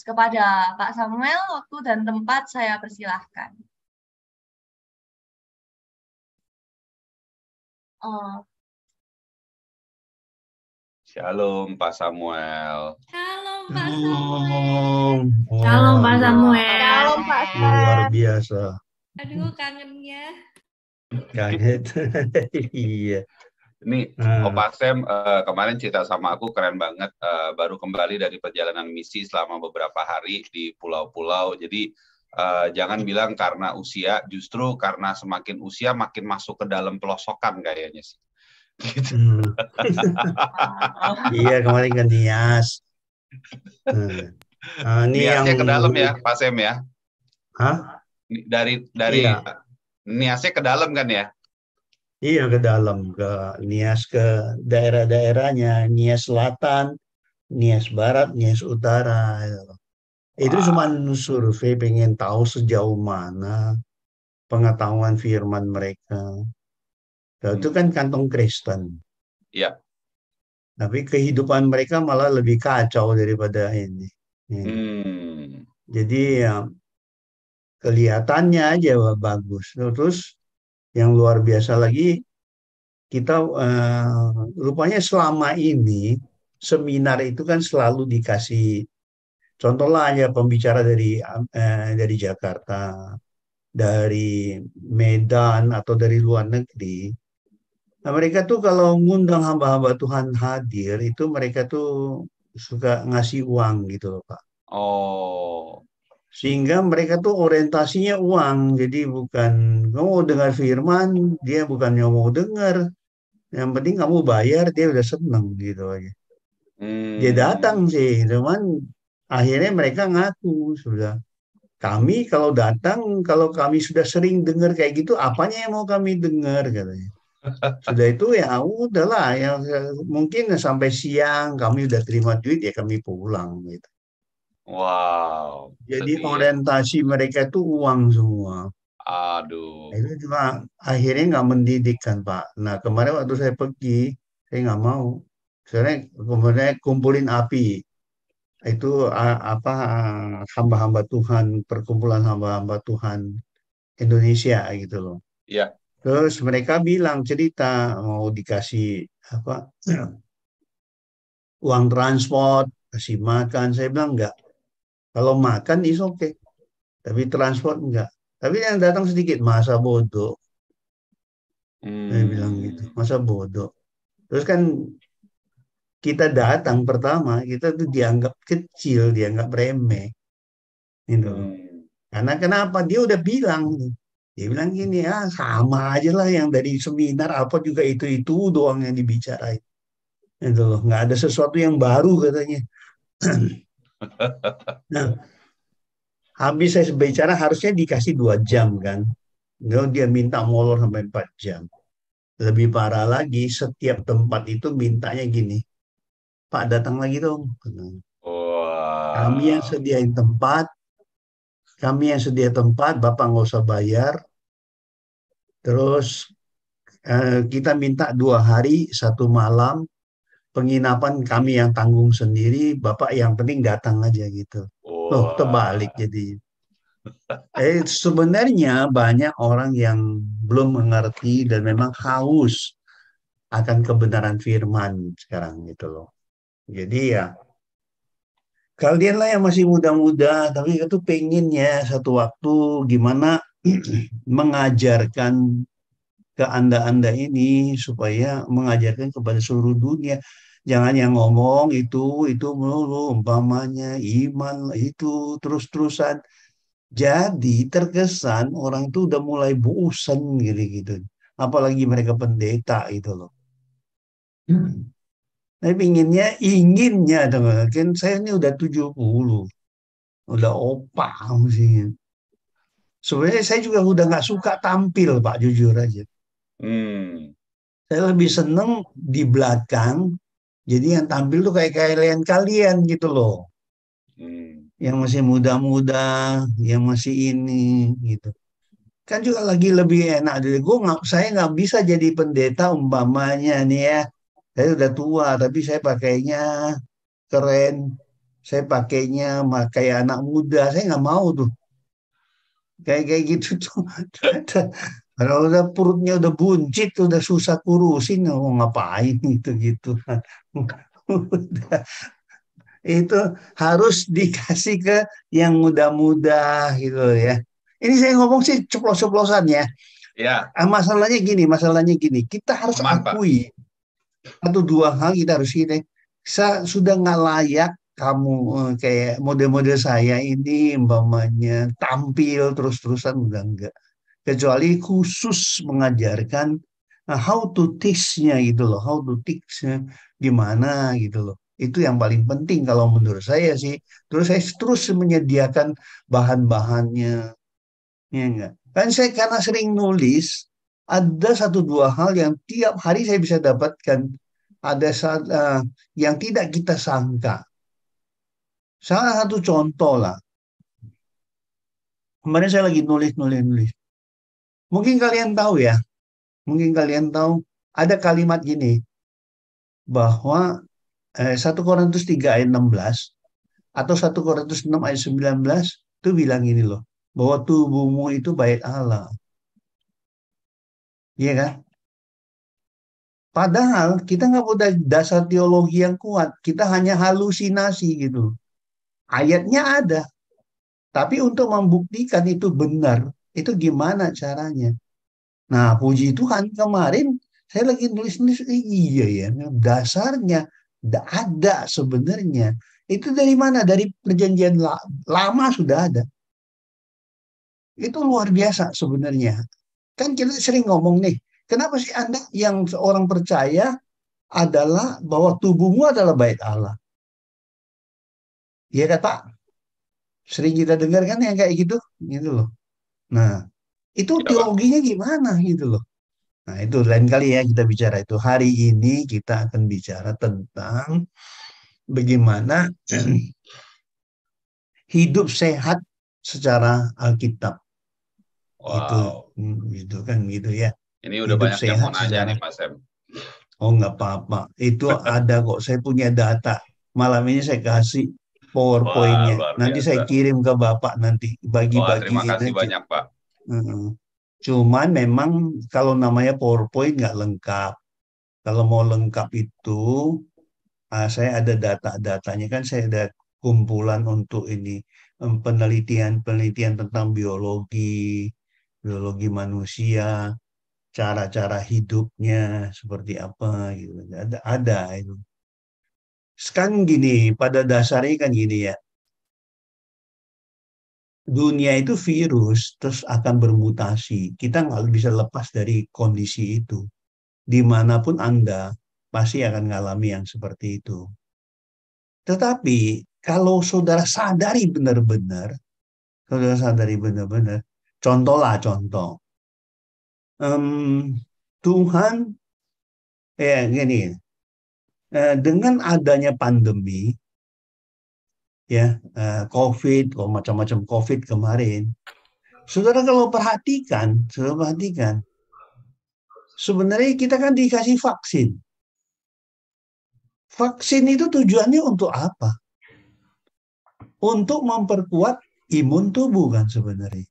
kepada Pak Samuel, waktu dan tempat saya persilahkan. Oh, Shalom Pak Samuel. Shalom Pak Shalom. Samuel. Shalom Pak Waduh, Samuel. Shalom Pak luar Sam. biasa. Aduh, kangennya. Kaget. Iya. Ini Nah, Opa Sam kemarin cerita sama aku keren banget. Baru kembali dari perjalanan misi selama beberapa hari di pulau-pulau. Jadi jangan bilang karena usia, justru karena semakin usia makin masuk ke dalam pelosokan kayaknya sih. Gitu. Iya, kemarin ke Nias. Ini Niasnya yang ke dalam ya, Pak Sam ya. Hah? Dari Iya. Niasnya ke dalam kan ya? Iya, ke dalam, ke Nias, ke daerah-daerahnya, Nias Selatan, Nias Barat, Nias Utara. Itu cuma survei pengen tahu sejauh mana pengetahuan firman mereka. Itu kan kantong Kristen. Iya. Tapi kehidupan mereka malah lebih kacau daripada ini. Jadi ya, kelihatannya aja bagus. Terus yang luar biasa lagi, kita rupanya selama ini seminar itu kan selalu dikasih contoh lah aja pembicara dari Jakarta, dari Medan atau dari luar negeri. Nah, mereka tuh kalau ngundang hamba-hamba Tuhan hadir itu mereka tuh suka ngasih uang gitu loh Pak. Oh. Sehingga mereka tuh orientasinya uang. Jadi bukan kamu mau dengar firman, dia bukannya mau dengar. Yang penting kamu bayar, dia udah seneng gitu aja. Dia datang sih, cuman akhirnya mereka ngaku sudah. Kami kalau datang, kalau kami sudah sering dengar kayak gitu, apanya yang mau kami dengar katanya. Sudah itu ya udahlah, ya mungkin sampai siang kami udah terima duit ya kami pulang gitu. Wow. Jadi Sedih ya. orientasi mereka itu uang semua. Aduh. Itu juga akhirnya nggak mendidik kan Pak. Nah kemarin waktu saya pergi, saya nggak mau. Soalnya kemudian kumpulin api. Itu apa hamba-hamba Tuhan, perkumpulan hamba-hamba Tuhan Indonesia gitu loh. Iya. Terus mereka bilang cerita mau dikasih apa uang transport, kasih makan. Saya bilang enggak. Kalau makan is okay, tapi transport enggak. Tapi yang datang sedikit, masa bodoh. Saya bilang gitu, masa bodoh. Terus kan kita datang pertama, kita tuh dianggap kecil, dianggap remeh. Gitu loh. Karena kenapa? Dia udah bilang. Dia bilang gini, ah sama aja lah yang dari seminar apa juga itu doang yang dibicarain. Itu loh, nggak ada sesuatu yang baru katanya. Nah, habis saya bicara harusnya dikasih 2 jam kan. Dia minta molor sampai 4 jam. Lebih parah lagi, setiap tempat itu mintanya gini, Pak datang lagi dong. Kami yang sediain tempat, kami yang sedia tempat, Bapak nggak usah bayar. Terus kita minta 2 hari 1 malam, penginapan kami yang tanggung sendiri, Bapak yang penting datang aja gitu. Loh, terbalik jadi. Sebenarnya banyak orang yang belum mengerti dan memang haus akan kebenaran firman sekarang gitu loh. Jadi ya kalian lah yang masih muda-muda, tapi itu pengennya satu waktu gimana mengajarkan ke anda-anda ini supaya mengajarkan kepada seluruh dunia. Jangan yang ngomong itu melulu, umpamanya iman itu terus-terusan. Jadi terkesan orang itu udah mulai bosan gitu-gitu. Apalagi mereka pendeta itu loh. Tapi inginnya kan saya ini udah 70. Udah opa sih. Sebenarnya saya juga udah nggak suka tampil Pak, jujur aja. Saya lebih seneng di belakang. Jadi yang tampil tuh kayak kalian gitu loh. Yang masih muda-muda, yang masih ini gitu. Kan juga lagi lebih enak dari saya nggak bisa jadi pendeta umpamanya nih ya. Saya udah tua, tapi saya pakainya keren. Saya pakainya kayak anak muda, saya nggak mau tuh. Kayak gitu tuh. Kalau udah perutnya udah buncit, udah susah kurusin, mau ngapain gitu-gitu. Udah, itu harus dikasih ke yang muda-muda gitu ya. Ini saya ngomong sih ceplos-ceplosan ya. Ya, Masalahnya gini, kita harus aman Pak. akui satu dua hal kita harus ini. Sudah nggak layak kamu kayak model-model saya ini umpamanya tampil terus-terusan udah enggak. Kecuali khusus mengajarkan how to teach-nya gitu loh, how to teach-nya gimana gitu loh. Itu yang paling penting kalau menurut saya sih. Terus saya terus menyediakan bahan-bahannya, ya enggak. Kan saya karena sering nulis, ada satu dua hal yang tiap hari saya bisa dapatkan. Ada yang tidak kita sangka. Salah satu contoh lah. Kemarin saya lagi nulis. Mungkin kalian tahu ya, mungkin kalian tahu ada kalimat gini bahwa 1 Korintus 3 ayat 16 atau 1 Korintus 6 ayat 19 itu bilang ini loh, bahwa tubuhmu itu bait Allah. Iya kan? Padahal kita nggak punya dasar teologi yang kuat, kita hanya halusinasi gitu. Ayatnya ada, tapi untuk membuktikan itu benar, itu gimana caranya? Nah, puji Tuhan kemarin saya lagi nulis-nulis, iya ya, dasarnya ada sebenarnya. Itu dari mana? Dari perjanjian lama sudah ada. Itu luar biasa sebenarnya. Kan kita sering ngomong nih, kenapa sih Anda yang seorang percaya adalah bahwa tubuhmu adalah bait Allah? Iya kan Pak? Sering kita dengar kan yang kayak gitu loh. Nah, itu Ya Pak. teologinya gimana gitu loh. Nah, itu lain kali ya kita bicara itu. Hari ini kita akan bicara tentang bagaimana hidup sehat secara Alkitab. Itu, Wow. gitu kan gitu ya. Ini udah Hidup banyak yang mau sehat nanya secara. nih Mas Em. Oh, nggak apa-apa. Itu ada kok. Saya punya data. Malam ini saya kasih Wah, PowerPoint-nya. luar Nanti saya biasa. kirim ke Bapak nanti. Wah, terima Bagi-bagiin kasih aja. banyak Pak. Heeh. Cuman memang kalau namanya PowerPoint nggak lengkap. Kalau mau lengkap itu, saya ada data-datanya kan saya ada kumpulan untuk ini penelitian-penelitian tentang biologi manusia, cara-cara hidupnya seperti apa gitu. Ada itu. Sekarang gini, pada dasarnya kan gini ya. Dunia itu virus terus akan bermutasi. Kita nggak bisa lepas dari kondisi itu. Dimanapun Anda pasti akan mengalami yang seperti itu. Tetapi kalau saudara sadari benar-benar, contoh lah contoh, Em, Tuhan, gini, dengan adanya pandemi, ya, COVID, macam-macam COVID kemarin, saudara kalau perhatikan, sebenarnya kita kan dikasih vaksin. Vaksin itu tujuannya untuk apa? Untuk memperkuat imun tubuh kan sebenarnya.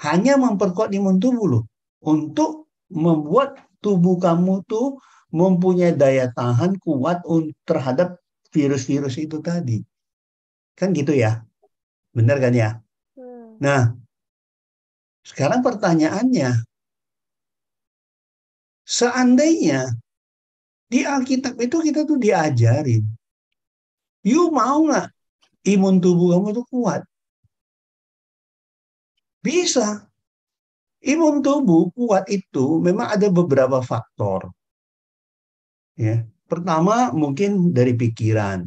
Hanya memperkuat imun tubuh loh. Untuk membuat tubuh kamu tuh mempunyai daya tahan kuat terhadap virus-virus itu tadi. Kan gitu ya. Benar kan ya? Nah, sekarang pertanyaannya, seandainya di Alkitab itu kita tuh diajarin, you mau nggak imun tubuh kamu tuh kuat? Bisa. Imun tubuh kuat itu memang ada beberapa faktor. Ya. Pertama mungkin dari pikiran.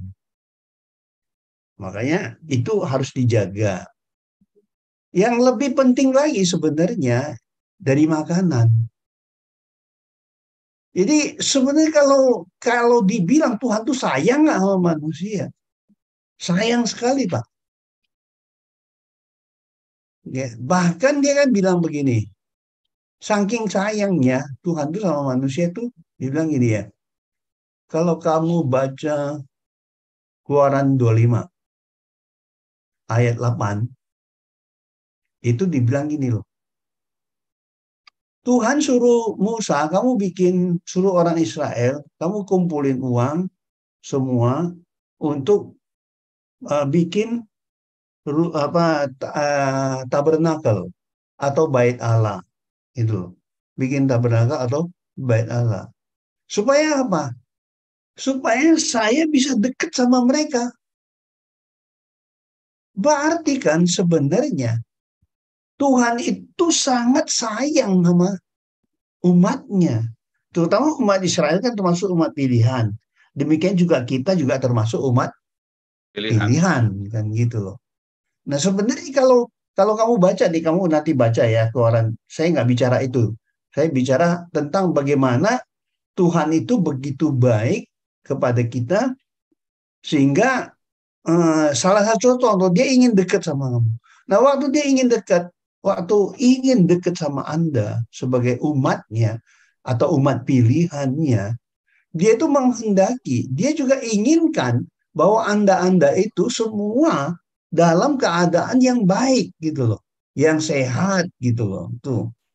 Makanya itu harus dijaga. Yang lebih penting lagi sebenarnya dari makanan. Jadi sebenarnya kalau dibilang Tuhan tuh sayang nggak sama manusia? Sayang sekali, Pak. Ya, bahkan dia kan bilang begini, saking sayangnya Tuhan tuh sama manusia tuh, dia bilang gini ya, kalau kamu baca Keluaran 25 ayat 8 itu dibilang gini loh. Tuhan suruh Musa, kamu suruh orang Israel, kamu kumpulin uang semua untuk bikin tabernakel atau bait Allah itu. Bikin tabernakel atau bait Allah. Supaya apa? Supaya saya bisa dekat sama mereka. Berarti kan sebenarnya Tuhan itu sangat sayang sama umatnya. Terutama umat Israel kan termasuk umat pilihan. Demikian juga kita juga termasuk umat pilihan kan gitu loh. Nah sebenarnya kalau kamu baca nih, kamu nanti baca ya Keluaran. Saya nggak bicara itu. Saya bicara tentang bagaimana Tuhan itu begitu baik kepada kita sehingga salah satu contoh dia ingin dekat sama kamu. Nah waktu ingin dekat sama Anda sebagai umatnya atau umat pilihannya, dia itu menghendaki, dia juga inginkan bahwa Anda itu semua dalam keadaan yang baik gitu loh, yang sehat gitu loh.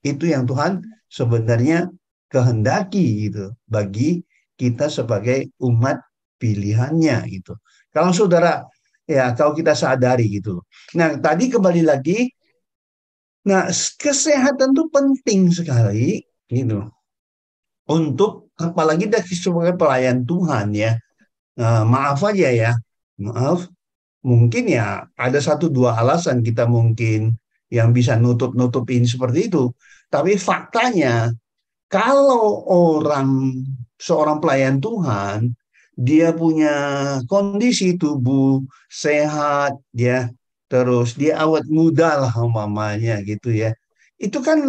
Itu yang Tuhan sebenarnya kehendaki gitu bagi kita sebagai umat pilihannya gitu. Kalau saudara kalau kita sadari gitu loh. Nah, tadi kembali lagi, nah kesehatan itu penting sekali gitu. Untuk apalagi dari sebagai pelayan Tuhan ya. Maaf aja ya. Maaf. Mungkin ya ada satu dua alasan kita mungkin yang bisa nutup-nutupin seperti itu. Tapi faktanya kalau seorang pelayan Tuhan, dia punya kondisi tubuh sehat, ya, terus dia awet muda lah umpamanya gitu ya. Itu kan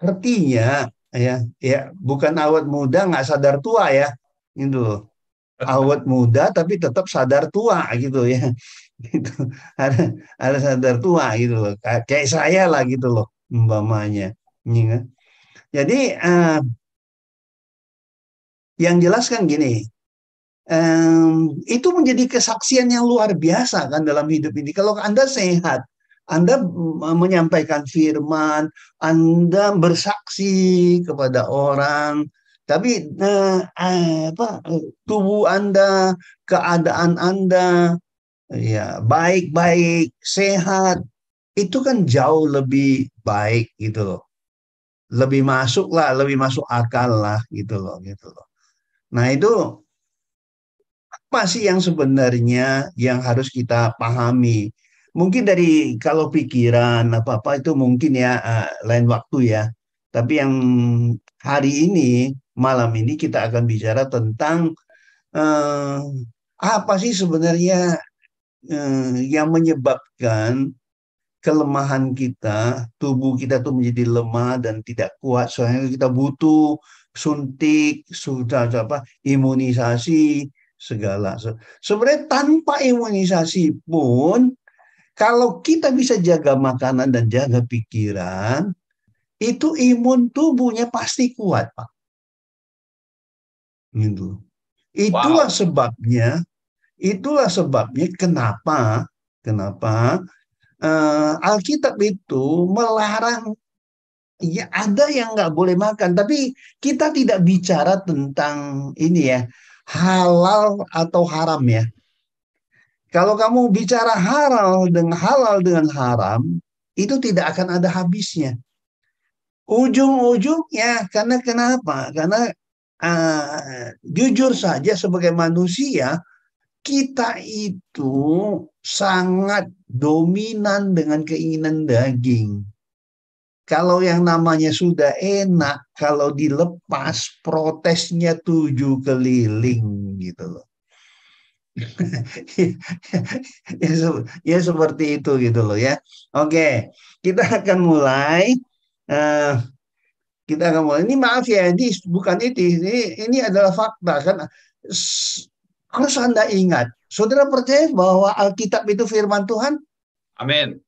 artinya ya bukan awet muda nggak sadar tua ya, gitu loh. Awet muda tapi tetap sadar tua gitu ya. Gitu. Ada sadar tua gitu loh. Kayak saya lah gitu loh umpamanya. Ini kan. Jadi yang jelas kan gini, itu menjadi kesaksian yang luar biasa kan dalam hidup ini. Kalau Anda sehat, Anda menyampaikan firman, Anda bersaksi kepada orang, tapi tubuh Anda, keadaan Anda, ya baik-baik, sehat, itu kan jauh lebih baik gitu loh. Lebih masuk akal lah gitu loh. Nah itu apa sih yang sebenarnya yang harus kita pahami? Mungkin dari kalau pikiran apa-apa itu mungkin ya lain waktu ya. Tapi yang hari ini, malam ini kita akan bicara tentang eh, apa sih sebenarnya yang menyebabkan kelemahan kita, tubuh kita tuh menjadi lemah dan tidak kuat. Soalnya kita butuh suntik, sudah apa imunisasi segala. Sebenarnya tanpa imunisasi pun, kalau kita bisa jaga makanan dan jaga pikiran, itu imun tubuhnya pasti kuat, Pak. Gitu. Itulah Wow. itulah sebabnya kenapa Alkitab itu melarang. Ya ada yang nggak boleh makan, tapi kita tidak bicara tentang ini ya, halal atau haram ya. Kalau kamu bicara halal dengan haram, itu tidak akan ada habisnya. Ujung-ujungnya, karena kenapa? Karena jujur saja sebagai manusia, kita itu sangat dominan dengan keinginan daging. Kalau yang namanya sudah enak, kalau dilepas protesnya 7 keliling gitu loh. Ya seperti itu gitu loh ya. Oke, kita akan mulai. Uh, Ini maaf ya, ini bukan itu. Ini adalah fakta kan. Harus Anda ingat, saudara percaya bahwa Alkitab itu firman Tuhan? Amin.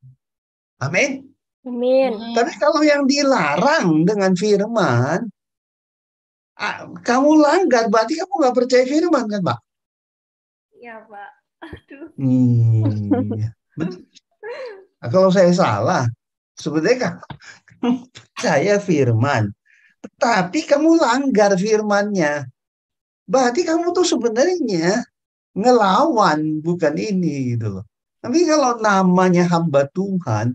Amin. Amin. Tapi kalau yang dilarang dengan firman, kamu langgar, berarti kamu nggak percaya firman kan, Pak? Ya, Pak. Aduh. Iya. Betul. Nah, kalau saya salah, sebenarnya kamu percaya firman, tapi kamu langgar firmannya. Berarti kamu tuh sebenarnya ngelawan, bukan ini gitu loh. Tapi kalau namanya hamba Tuhan,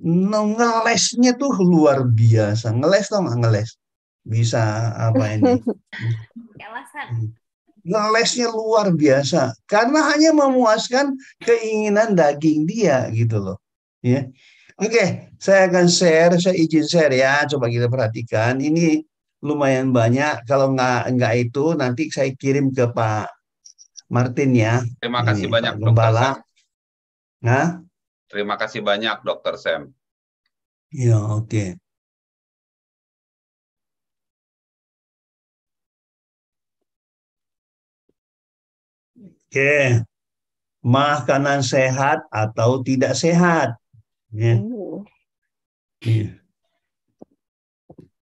ngelesnya tuh luar biasa. Ngeles tau nggak ngeles? Bisa apa ini? Alasan. Ngelesnya luar biasa. Karena hanya memuaskan keinginan daging dia gitu loh. Ya. Oke, saya akan share, saya izin share ya. Coba kita perhatikan. Ini lumayan banyak. Kalau nggak itu, nanti saya kirim ke Pak Martin ya. Terima kasih Ini banyak, Pak Dokter Gembala. Sam. Nah, Terima kasih banyak, Dokter Sam. ya oke. Oke, makanan sehat atau tidak sehat? Ya. Iya.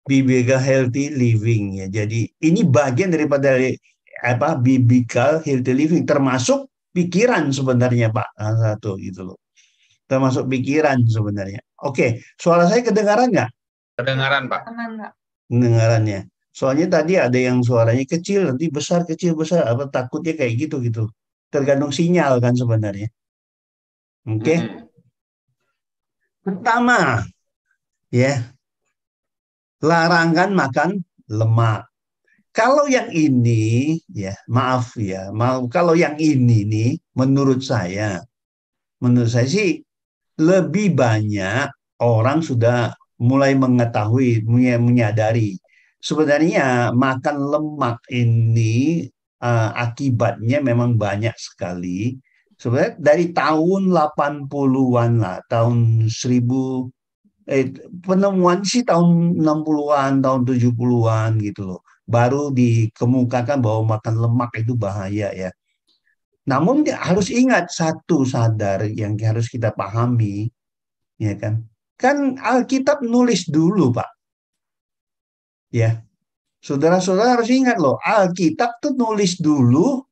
Biblical healthy living ya. Jadi ini bagian daripada apa biblical healthy living, termasuk pikiran sebenarnya Pak. Satu gitu loh. Termasuk pikiran sebenarnya. Oke, suara saya kedengaran nggak? Kedengaran, Pak. Aman, Pak. Kedengarannya. Soalnya tadi ada yang suaranya kecil, nanti besar, kecil, besar. Apa takutnya kayak gitu. Tergantung sinyal kan sebenarnya. Oke. Pertama, ya, larangan makan lemak. Kalau yang ini, ya, maaf ya, kalau yang ini nih, menurut saya sih lebih banyak orang sudah mulai mengetahui, menyadari. Sebenarnya makan lemak ini akibatnya memang banyak sekali. Sebenarnya dari tahun 80-an lah, tahun 1000 penemuan sih tahun 60-an, tahun 70-an gitu loh. Baru dikemukakan bahwa makan lemak itu bahaya ya. Namun harus ingat satu sadar yang harus kita pahami, ya kan? Kan Alkitab nulis dulu, Pak. Ya, saudara-saudara harus ingat loh, Alkitab tuh nulis dulu,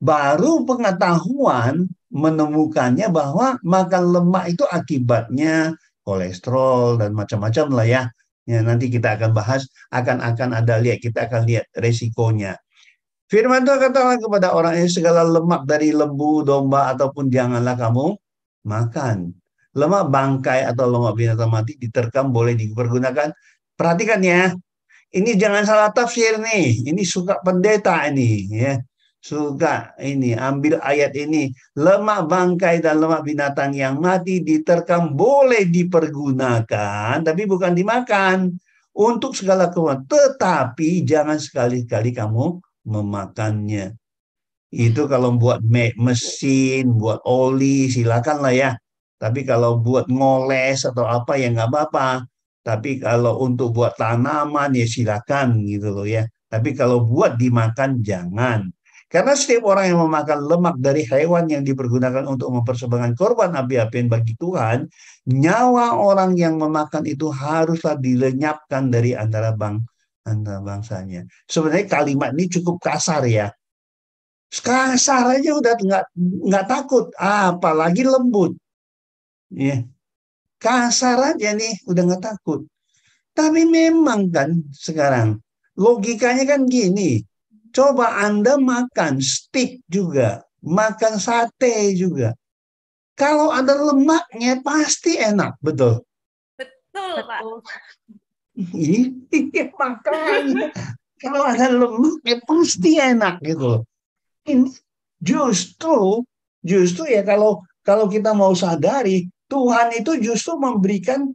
baru pengetahuan menemukannya bahwa makan lemak itu akibatnya kolesterol dan macam-macam lah ya. Ya, nanti kita akan bahas, akan ada kita akan lihat resikonya. Firman Tuhan katakan kepada orang ini segala lemak dari lembu, domba ataupun janganlah kamu makan. Lemak bangkai atau lemak binatang mati diterkam boleh dipergunakan. Perhatikan ya, ini jangan salah tafsir nih. Ini suka pendeta ini ya. Suka ini ambil ayat ini, lemak bangkai dan lemak binatang yang mati diterkam boleh dipergunakan, tapi bukan dimakan untuk segala keperluan. Tetapi jangan sekali-kali kamu memakannya. Itu kalau buat mesin, buat oli, silakan lah ya. Tapi kalau buat ngoles atau apa ya nggak apa-apa. Tapi kalau untuk buat tanaman ya silakan gitu loh ya. Tapi kalau buat dimakan jangan. Karena setiap orang yang memakan lemak dari hewan yang dipergunakan untuk mempersembahkan korban api-apian bagi Tuhan, nyawa orang yang memakan itu haruslah dilenyapkan dari antara bangsanya. Sebenarnya kalimat ini cukup kasar ya. Kasar aja udah nggak takut, apalagi lembut. Ya, kasar aja nih udah nggak takut. Tapi memang kan sekarang logikanya kan gini. Coba Anda makan steak juga, makan sate juga. Kalau ada lemaknya pasti enak, betul? Betul, Pak. Iya, makanya kalau ada lemaknya pasti enak gitu. Ini justru ya kalau kita mau sadari Tuhan itu justru memberikan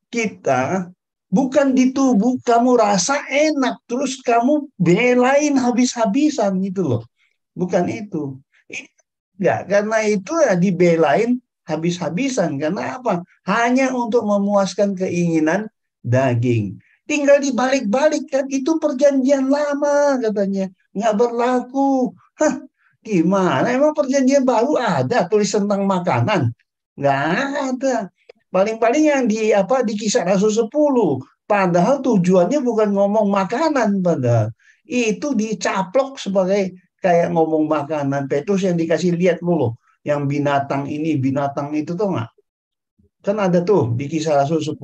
kita bukan di tubuh kamu rasa enak terus kamu belain habis-habisan gitu loh. Bukan itu. Enggak, karena itu ya dibelain habis-habisan. Karena apa? Hanya untuk memuaskan keinginan daging. Tinggal dibalik-balik kan itu perjanjian lama katanya. Nggak berlaku. Hah, gimana? Emang perjanjian baru ada tulis tentang makanan? Nggak ada. Paling-paling yang di Kisah Rasul 10. Padahal tujuannya bukan ngomong makanan padahal. Itu dicaplok sebagai kayak ngomong makanan. Petrus yang dikasih lihat loh, yang binatang ini, binatang itu tuh nggak? Kan ada tuh di Kisah Rasul 10.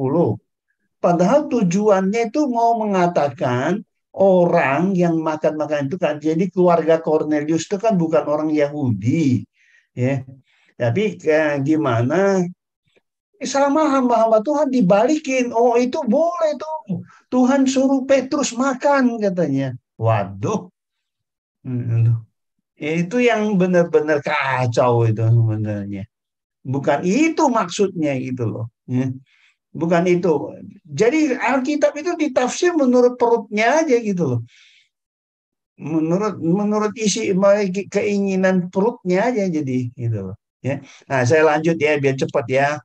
Padahal tujuannya itu mau mengatakan orang yang makan-makan itu kan, jadi keluarga Cornelius itu kan bukan orang Yahudi, ya. Tapi gimana? Sama hamba-hamba Tuhan dibalikin. Oh itu boleh tuh. Tuhan suruh Petrus makan katanya. Waduh. Itu yang benar-benar kacau itu sebenarnya. Bukan itu maksudnya gitu loh. Ya. Bukan itu. Jadi Alkitab itu ditafsir menurut perutnya aja gitu loh. Menurut isi keinginan perutnya aja jadi gitu loh. Ya. Nah, saya lanjut ya biar cepat ya.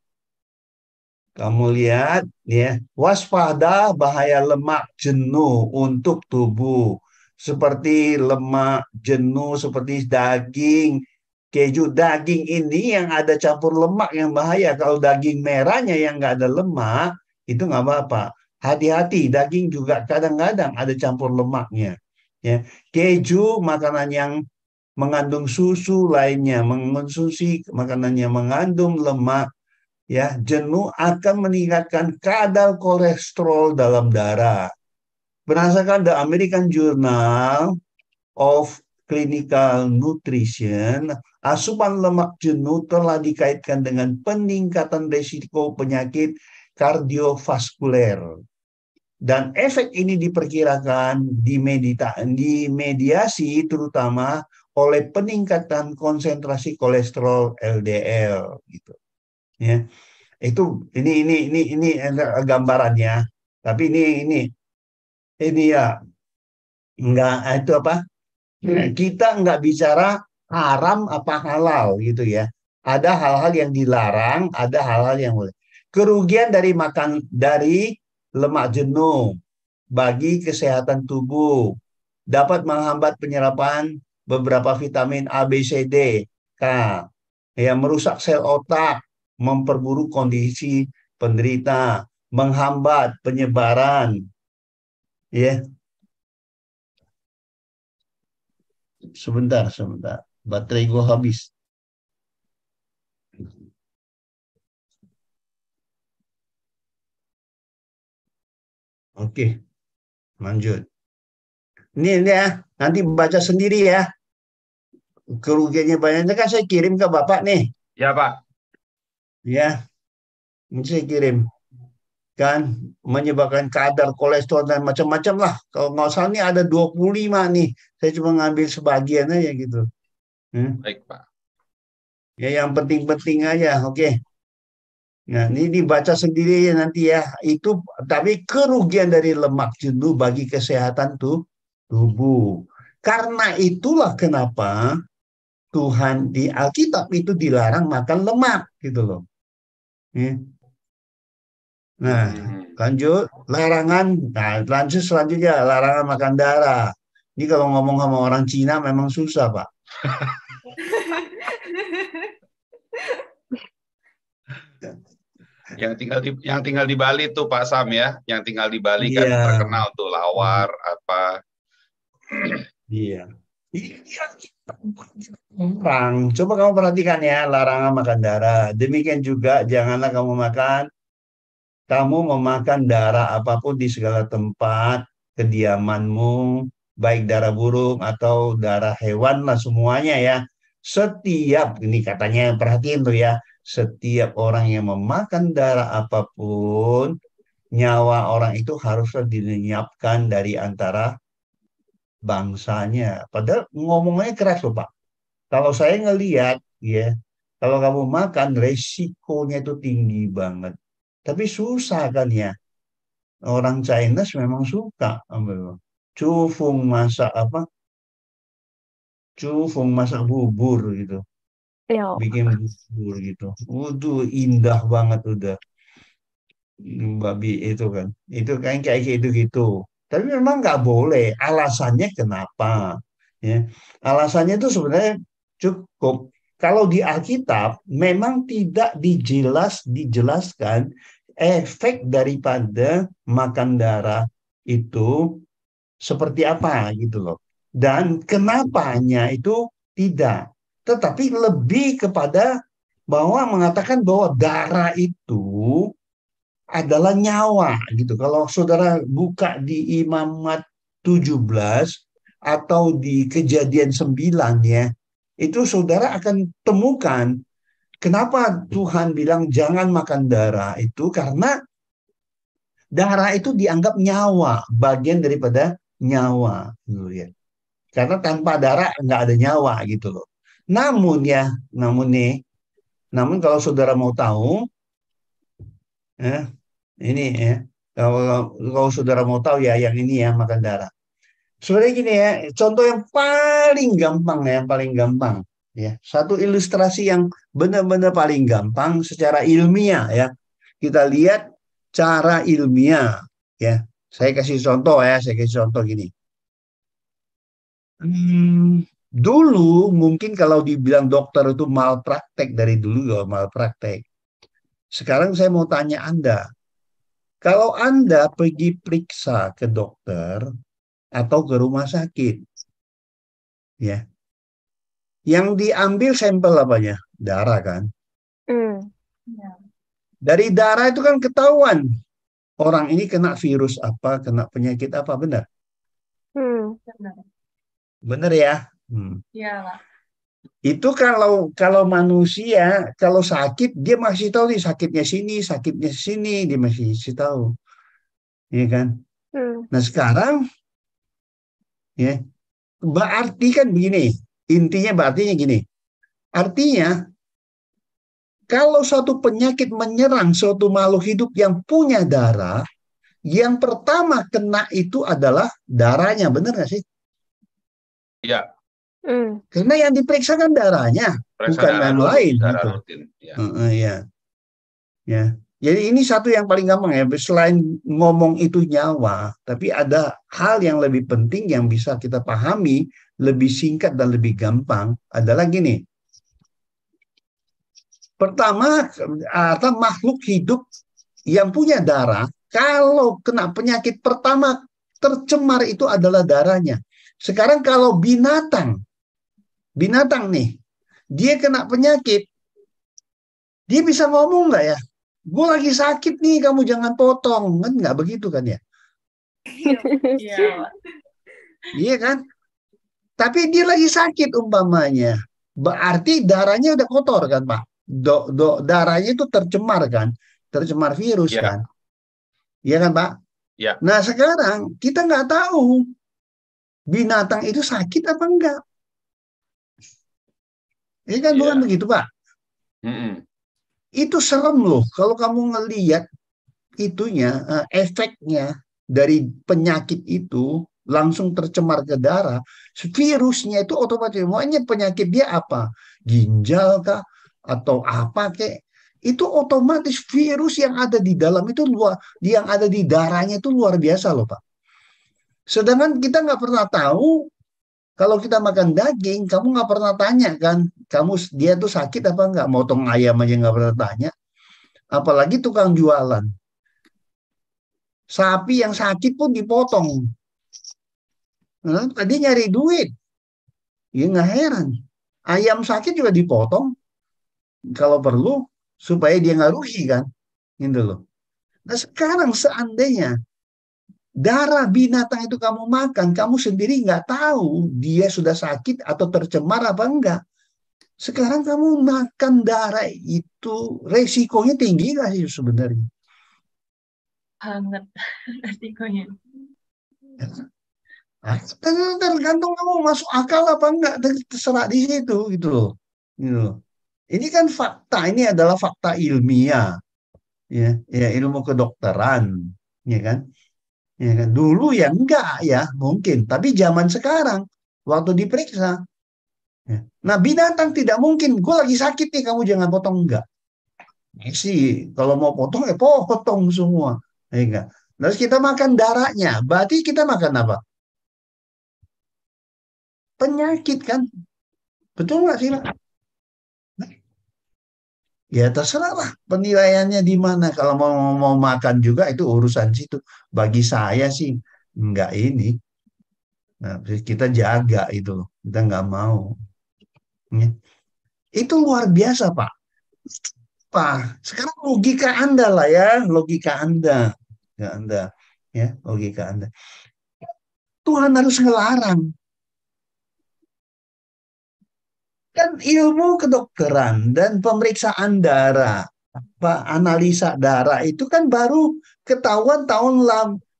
Kamu lihat ya, waspada bahaya lemak jenuh untuk tubuh. Seperti lemak jenuh, seperti daging, keju. Daging ini yang ada campur lemak yang bahaya. Kalau daging merahnya yang nggak ada lemak, itu nggak apa-apa. Hati-hati, daging juga kadang-kadang ada campur lemaknya. Ya. Keju, makanan yang mengandung susu lainnya, mengonsumsi makanan yang mengandung lemak, ya, jenuh akan meningkatkan kadar kolesterol dalam darah. Berdasarkan The American Journal of Clinical Nutrition, asupan lemak jenuh telah dikaitkan dengan peningkatan risiko penyakit kardiovaskuler. Dan efek ini diperkirakan dimediasi terutama oleh peningkatan konsentrasi kolesterol LDL gitu. Ya. Itu ini gambarannya. Tapi ini ya enggak itu apa? Kita enggak bicara haram apa halal gitu ya. Ada hal-hal yang dilarang, ada hal-hal yang boleh. Kerugian dari lemak jenuh bagi kesehatan tubuh dapat menghambat penyerapan beberapa vitamin A, B, C, D, K, yang merusak sel otak, memperburuk kondisi penderita, menghambat penyebaran, ya. Sebentar, baterai gua habis. Oke, lanjut. Ini ya, nanti baca sendiri ya. Kerugiannya banyaknya kan saya kirim ke Bapak nih. Ya, Pak. Ya, ini saya kirim. Kan menyebabkan kadar kolesterol dan macam-macam lah. Kalau nggak salah nih ada 25 nih. Saya cuma ngambil sebagian aja gitu. Baik, Pak. Ya yang penting-penting aja, oke. Nah, ini dibaca sendiri ya nanti ya. Itu tapi kerugian dari lemak jenuh bagi kesehatan tubuh. Karena itulah kenapa Tuhan di Alkitab itu dilarang makan lemak gitu loh. Ya. Nah, lanjut larangan. Nah, lanjut selanjutnya larangan makan darah. Ini kalau ngomong sama orang Cina memang susah, Pak. Yang tinggal di Bali tuh Pak Sam ya, yang tinggal di Bali kan Iya. terkenal tuh lawar apa. Iya. Orang, coba kamu perhatikan ya, larangan makan darah. Demikian juga janganlah kamu memakan darah apapun di segala tempat kediamanmu, baik darah burung atau darah hewan lah semuanya ya. Setiap, ini katanya perhatiin tuh ya, setiap orang yang memakan darah apapun, nyawa orang itu haruslah dilenyapkan dari antara bangsanya. Padahal ngomongnya keras loh Pak. Kalau saya ngelihat ya, kalau kamu makan resikonya itu tinggi banget. Tapi susah kan ya. Orang Chinese memang suka. Cufung masak apa? Cufung masak bubur gitu. Iya. Bikin bubur gitu. Waduh, indah banget udah. Babi itu kan. Itu kan kayak gitu-gitu. Tapi memang nggak boleh. Alasannya kenapa? Ya. Alasannya itu sebenarnya cukup. Kalau di Alkitab memang tidak dijelaskan efek daripada makan darah itu seperti apa gitu loh. Dan kenapanya itu tidak. Tetapi lebih kepada bahwa mengatakan bahwa darah itu adalah nyawa gitu. Kalau saudara buka di Imamat 17 atau di Kejadian 9 ya, itu saudara akan temukan kenapa Tuhan bilang jangan makan darah itu karena darah itu dianggap nyawa, bagian daripada nyawa gitu ya. Karena tanpa darah nggak ada nyawa gitu loh. Namun kalau saudara mau tahu, ya, ini ya, kalau saudara mau tahu ya yang ini ya makan darah. Sebenarnya gini ya, contoh yang paling gampang ya, yang paling gampang ya. Satu ilustrasi yang benar-benar paling gampang secara ilmiah ya. Kita lihat cara ilmiah ya. Saya kasih contoh gini. Dulu mungkin kalau dibilang dokter itu malpraktek dari dulu ya malpraktek. Sekarang saya mau tanya Anda, kalau Anda pergi periksa ke dokter atau ke rumah sakit, ya, yang diambil sampel apanya? Darah kan? Ya, Dari darah itu kan ketahuan orang ini kena virus apa, kena penyakit apa, benar? benar. Benar ya? Iya, Pak. Itu kalau manusia kalau sakit dia masih tahu nih sakitnya sini dia masih tahu, ya kan? Nah sekarang ya berarti kan begini, berartinya gini, artinya kalau suatu penyakit menyerang suatu makhluk hidup yang punya darah, yang pertama kena itu adalah darahnya, benar nggak sih? Ya, Karena yang diperiksa kan darahnya, periksa bukan darah yang dulu lain secara gitu. rutin. Ya. Ya. Ya. Jadi ini satu yang paling gampang ya. Selain ngomong itu nyawa, tapi ada hal yang lebih penting yang bisa kita pahami lebih singkat dan lebih gampang adalah gini. Pertama, atau makhluk hidup yang punya darah, kalau kena penyakit pertama tercemar itu adalah darahnya. Sekarang kalau binatang nih, dia kena penyakit, dia bisa ngomong nggak ya? Gue lagi sakit nih, kamu jangan potong. Kan nggak begitu kan ya? Iya, Pak. Iya kan? Tapi dia lagi sakit umpamanya. Berarti darahnya udah kotor kan Pak? Darahnya itu tercemar kan? Tercemar virus Ya. kan? Iya kan Pak? Ya. Nah sekarang kita nggak tahu binatang itu sakit apa enggak. Iya kan bukan begitu Pak? Itu serem loh kalau kamu ngelihat itunya efeknya dari penyakit itu langsung tercemar ke darah, virusnya itu otomatis makanya penyakit dia apa? Ginjal kah atau apa kek? Itu otomatis virus yang ada di dalam itu yang ada di darahnya itu luar biasa loh Pak. Sedangkan kita nggak pernah tahu kalau kita makan daging, kamu nggak pernah tanya kan, dia tuh sakit apa nggak? Motong ayam aja nggak pernah tanya, apalagi tukang jualan. Sapi yang sakit pun dipotong. Nah, tadi nyari duit, ya nggak heran. Ayam sakit juga dipotong kalau perlu supaya dia nggak rugi kan, gitu loh. Nah sekarang seandainya darah binatang itu kamu makan, kamu sendiri nggak tahu dia sudah sakit atau tercemar apa enggak. Sekarang kamu makan darah itu resikonya tinggi nggak sih sebenarnya? Banget resikonya. Nah, tergantung kamu masuk akal apa enggak, terserah di situ gitu loh. Gitu loh. Ini kan fakta, ini adalah fakta ilmiah, ya ilmu kedokteran, ya kan? Ya kan? Dulu ya enggak ya mungkin, tapi zaman sekarang waktu diperiksa, ya. Nah binatang tidak mungkin. Gue lagi sakit nih, kamu jangan potong enggak. Sih kalau mau potong ya potong semua, ya enggak. Terus kita makan darahnya, berarti kita makan apa? Penyakit kan, betul nggak sih Pak? Ya terserah lah penilaiannya di mana. Kalau mau makan juga itu urusan situ. Bagi saya sih enggak ini. Nah, kita jaga itu loh. Kita nggak mau. Ya. Itu luar biasa, Pak. Pak, sekarang logika Anda lah ya, logika Anda. Ya, Anda, ya, logika Anda. Tuhan harus ngelarang. Kan ilmu kedokteran dan pemeriksaan darah, analisa darah itu kan baru ketahuan tahun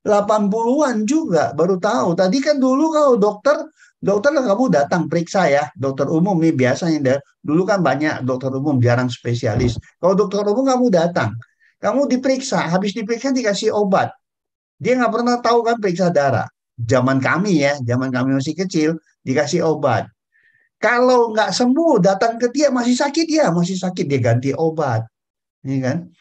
80-an juga, baru tahu. Tadi kan dulu kalau dokter lah kamu datang periksa ya, dokter umum nih biasanya. Dulu kan banyak dokter umum, jarang spesialis. Kalau dokter umum kamu datang, kamu diperiksa, habis diperiksa dikasih obat. Dia nggak pernah tahu kan periksa darah. Zaman kami masih kecil, dikasih obat. Kalau nggak sembuh, datang ke dia masih sakit dia ganti obat, ini kan?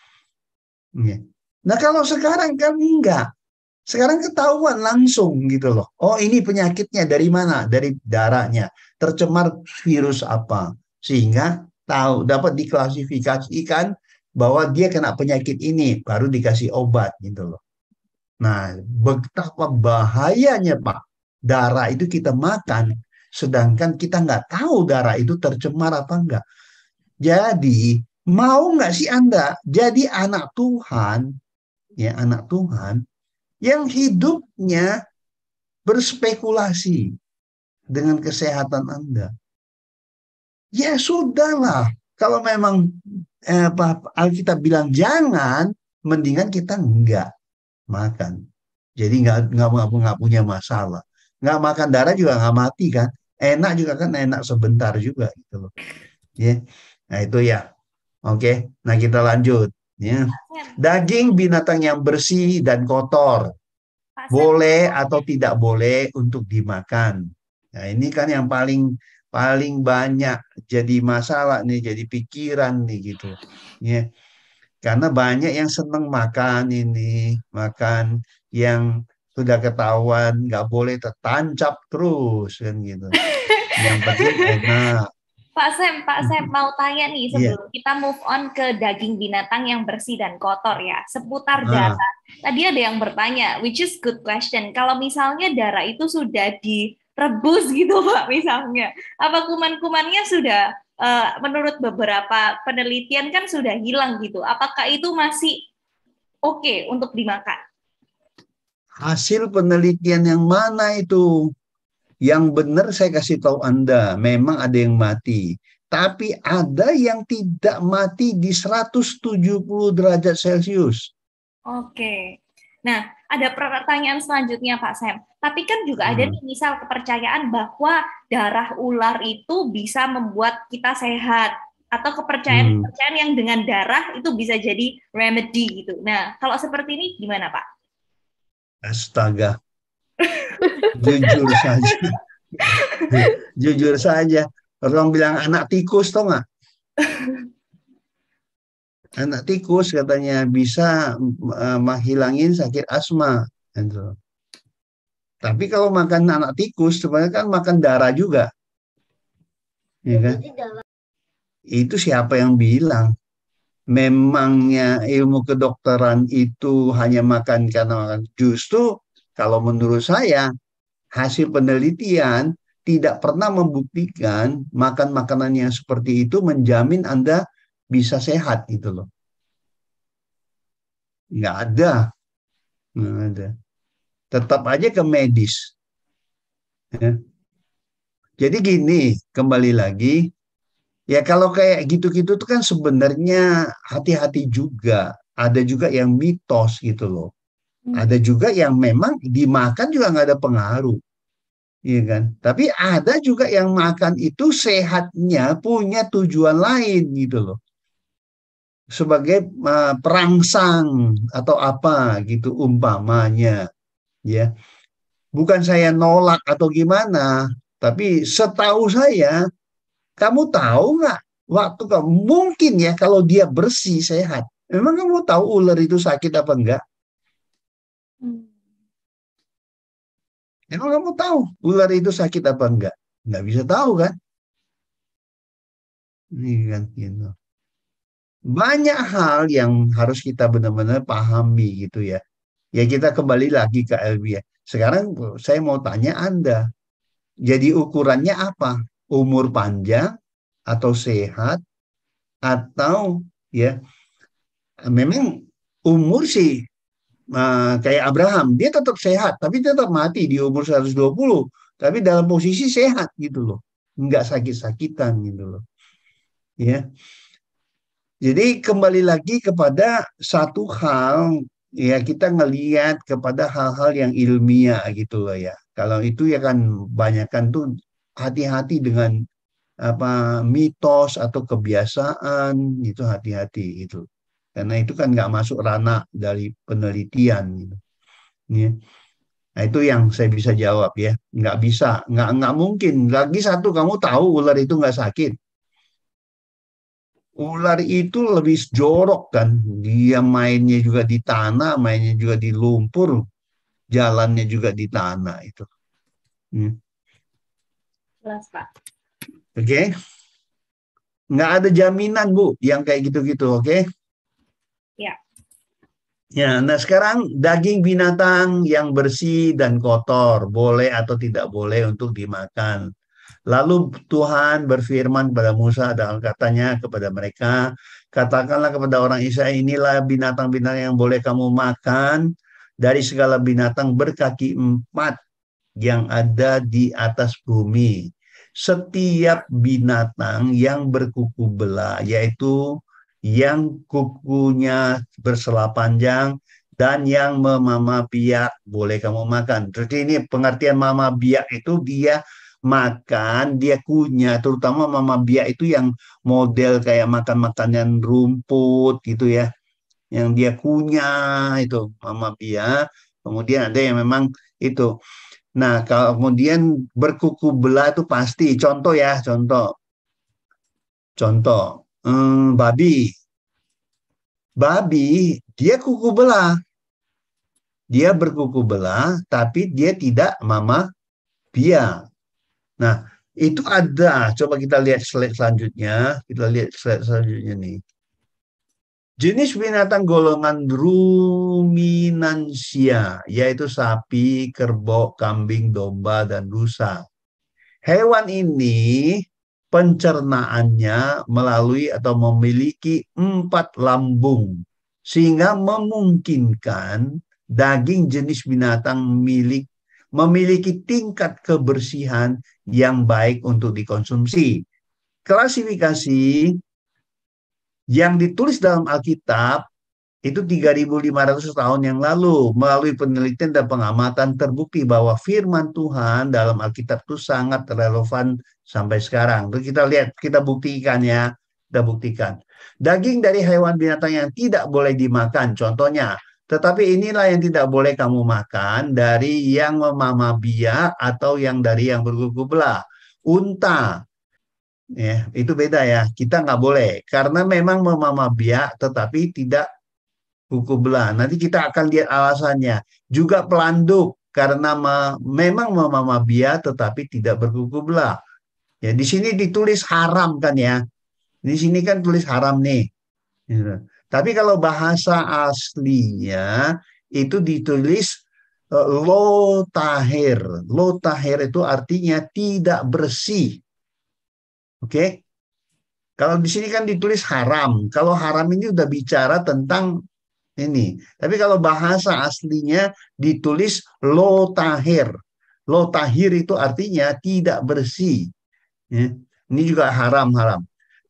Iya. Nah kalau sekarang kan enggak, sekarang ketahuan langsung gitu loh. Oh ini penyakitnya dari mana? Dari darahnya, tercemar virus apa, sehingga tahu dapat diklasifikasikan bahwa dia kena penyakit ini, baru dikasih obat gitu loh. Nah betapa bahayanya Pak, darah itu kita makan. Sedangkan kita nggak tahu darah itu tercemar apa enggak. Jadi, mau nggak sih Anda jadi anak Tuhan, ya anak Tuhan, yang hidupnya berspekulasi dengan kesehatan Anda? Ya sudahlah, kalau memang Alkitab bilang jangan, mendingan kita nggak makan. Jadi nggak punya masalah. Nggak makan darah juga nggak mati kan. Enak juga kan, enak sebentar juga gitu loh. Ya. Nah itu ya. Oke, nah kita lanjut. Ya. Sam, Daging binatang yang bersih dan kotor, Pak Sam, boleh atau tidak boleh untuk dimakan. Nah ini kan yang paling paling banyak jadi masalah nih, jadi pikiran nih gitu. Ya. Karena banyak yang seneng makan ini, makan yang sudah ketahuan nggak boleh tertancap terus kan gitu. Yang penting enak. Pak Sam mau tanya nih Iya. sebelum kita move on ke daging binatang yang bersih dan kotor ya, seputar Ah, darah. Tadi ada yang bertanya, which is good question. Kalau misalnya darah itu sudah direbus gitu Pak misalnya, apa kuman-kumannya sudah menurut beberapa penelitian kan sudah hilang gitu. Apakah itu masih oke untuk dimakan? hasil penelitian yang mana itu? Yang benar saya kasih tahu Anda, memang ada yang mati. Tapi ada yang tidak mati di 170 derajat Celcius. Oke. Nah, ada pertanyaan selanjutnya Pak Sam. Tapi kan juga ada nih misal kepercayaan bahwa darah ular itu bisa membuat kita sehat. Atau kepercayaan-kepercayaan yang dengan darah itu bisa jadi remedy gitu. Nah, kalau seperti ini gimana Pak? Astaga, jujur saja. Jujur saja. Orang bilang anak tikus, tau nggak? Anak tikus katanya bisa menghilangin sakit asma. Gitu. Tapi kalau makan anak tikus, sebenarnya kan makan darah juga. Ya kan? Itu siapa yang bilang? Memangnya ilmu kedokteran itu hanya makan karena makan. Justru kalau menurut saya, hasil penelitian tidak pernah membuktikan makan makanan yang seperti itu menjamin Anda bisa sehat gitu loh. Nggak ada. Nggak ada. Tetap aja ke medis. Ya. Jadi gini, kembali lagi, ya kalau kayak gitu-gitu tuh kan sebenarnya hati-hati juga. Ada juga yang mitos gitu loh. Ada juga yang memang dimakan juga nggak ada pengaruh. Iya kan? Tapi ada juga yang makan itu sehatnya punya tujuan lain gitu loh. Sebagai perangsang atau apa gitu umpamanya. Ya. Bukan saya nolak atau gimana, tapi setahu saya, kamu tahu nggak waktu kamu mungkin ya kalau dia bersih sehat. Memang kamu tahu ular itu sakit apa enggak? Emang kamu tahu ular itu sakit apa enggak? Nggak bisa tahu kan? Ini kan gitu. Banyak hal yang harus kita benar-benar pahami gitu ya. Ya kita kembali lagi ke LB ya. Sekarang saya mau tanya Anda, jadi ukurannya apa? Umur panjang atau sehat atau ya memang umur sih kayak Abraham, dia tetap sehat, tapi tetap mati di umur 120, tapi dalam posisi sehat gitu loh. Nggak sakit-sakitan gitu loh. Ya. Jadi kembali lagi kepada satu hal, ya kita ngelihat kepada hal-hal yang ilmiah gitu loh ya. Kalau itu ya kan banyakkan tuh hati-hati dengan apa mitos atau kebiasaan itu hati-hati itu. Karena itu kan nggak masuk ranah dari penelitian gitu. Ya. Nah, itu yang saya bisa jawab ya. Nggak bisa, nggak mungkin. Lagi satu, kamu tahu ular itu nggak sakit. Ular itu lebih jorok kan. Dia mainnya juga di tanah, mainnya juga di lumpur, jalannya juga di tanah itu. Hmm. Jelas, Pak. Oke, nggak ada jaminan Bu yang kayak gitu-gitu. Oke. Ya. Ya, nah sekarang daging binatang yang bersih dan kotor boleh atau tidak boleh untuk dimakan. Lalu Tuhan berfirman kepada Musa dalam katanya kepada mereka, katakanlah kepada orang Israel, inilah binatang-binatang yang boleh kamu makan dari segala binatang berkaki empat yang ada di atas bumi. Setiap binatang yang berkuku belah, yaitu yang kukunya bersela panjang dan yang memama biak boleh kamu makan. Jadi ini pengertian mama biak itu dia makan, dia kunyah, terutama mama biak itu yang model kayak makan makanan rumput gitu ya, yang dia kunyah itu mama biak. Kemudian ada yang memang itu. Nah, kalau kemudian berkuku belah itu pasti. Contoh ya, contoh. Babi, dia kuku belah, dia berkuku belah, tapi dia tidak mama biak. Nah, itu ada. Coba kita lihat slide selanjutnya. Kita lihat slide selanjutnya nih. Jenis binatang golongan ruminansia, yaitu sapi, kerbau, kambing, domba, dan rusa. Hewan ini pencernaannya melalui atau memiliki 4 lambung, sehingga memungkinkan daging jenis binatang memiliki tingkat kebersihan yang baik untuk dikonsumsi. Klasifikasi yang ditulis dalam Alkitab itu 3.500 tahun yang lalu. Melalui penelitian dan pengamatan terbukti bahwa firman Tuhan dalam Alkitab itu sangat relevan sampai sekarang. Terus kita lihat, kita buktikan ya. Kita buktikan. Daging dari hewan binatang yang tidak boleh dimakan, contohnya. Tetapi inilah yang tidak boleh kamu makan dari yang memama biak atau yang dari yang berkuku belah. Unta, ya itu beda ya. Kita nggak boleh karena memang memama biak tetapi tidak kuku belah. Nanti kita akan lihat alasannya. Juga pelanduk karena memang memama biak tetapi tidak berkuku belah. Ya di sini ditulis haram kan ya. Di sini kan tulis haram nih. Gitu. Tapi kalau bahasa aslinya itu ditulis lo tahir. Lo tahir itu artinya tidak bersih. Oke? Kalau di sini kan ditulis haram. Kalau haram ini udah bicara tentang ini. Tapi kalau bahasa aslinya ditulis lo tahir. Lo tahir itu artinya tidak bersih. Ya. Ini juga haram-haram.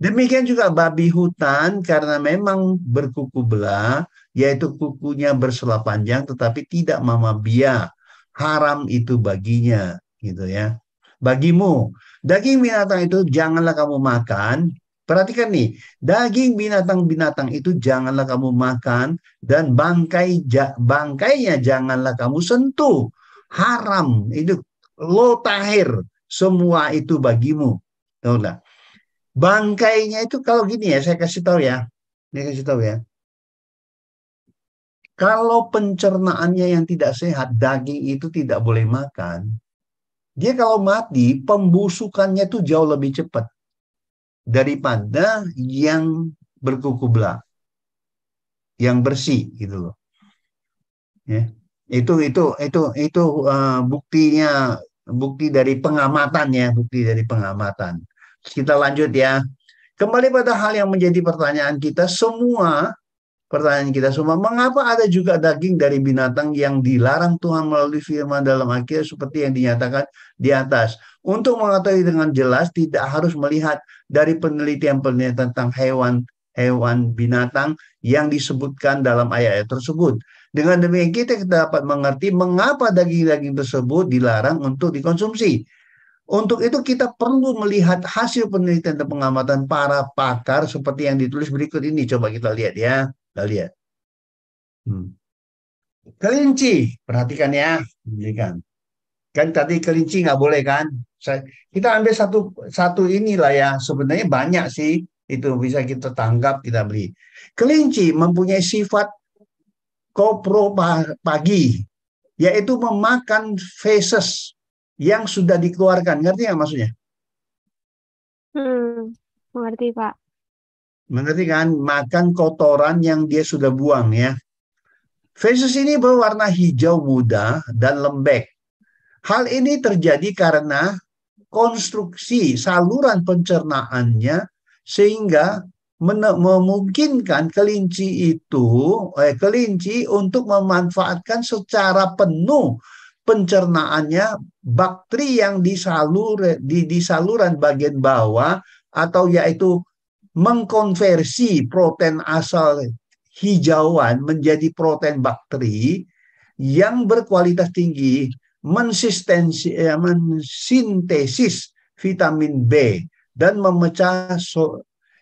Demikian juga babi hutan karena memang berkuku belah, yaitu kukunya bersela panjang tetapi tidak mama biak. Haram itu baginya, gitu ya. Bagimu, daging binatang itu janganlah kamu makan. Perhatikan nih, daging binatang-binatang itu janganlah kamu makan dan bangkainya janganlah kamu sentuh. Haram, itu lo tahir, semua itu bagimu. Tahu nggak? Bangkainya itu kalau gini ya, saya kasih tahu ya. Saya kasih tahu ya. Kalau pencernaannya yang tidak sehat, daging itu tidak boleh makan. Dia kalau mati, pembusukannya itu jauh lebih cepat daripada yang berkuku belah, yang bersih gitu loh. Ya. Buktinya, bukti dari pengamatan ya, bukti dari pengamatan. Kita lanjut ya. Kembali pada hal yang menjadi pertanyaan kita semua, mengapa ada juga daging dari binatang yang dilarang Tuhan melalui firman dalam Alkitab seperti yang dinyatakan di atas? Untuk mengetahui dengan jelas, tidak harus melihat dari penelitian-penelitian tentang hewan binatang yang disebutkan dalam ayat-ayat tersebut. Dengan demikian kita dapat mengerti mengapa daging-daging tersebut dilarang untuk dikonsumsi. Untuk itu kita perlu melihat hasil penelitian dan pengamatan para pakar seperti yang ditulis berikut ini. Coba kita lihat ya. Kita lihat. Kelinci, perhatikan ya. Kan tadi kelinci nggak boleh kan? Kita ambil satu inilah ya. Sebenarnya banyak sih. Itu bisa kita tanggap, kita beli. Kelinci mempunyai sifat kopropagi, yaitu memakan feses yang sudah dikeluarkan. Ngerti nggak maksudnya? Mengerti, Pak. Mengerti kan? Makan kotoran yang dia sudah buang ya. Feses ini berwarna hijau muda dan lembek. Hal ini terjadi karena konstruksi saluran pencernaannya sehingga memungkinkan kelinci untuk memanfaatkan secara penuh pencernaannya bakteri yang di saluran bagian bawah, atau yaitu mengkonversi protein asal hijauan menjadi protein bakteri yang berkualitas tinggi, mensintesis vitamin B dan memecah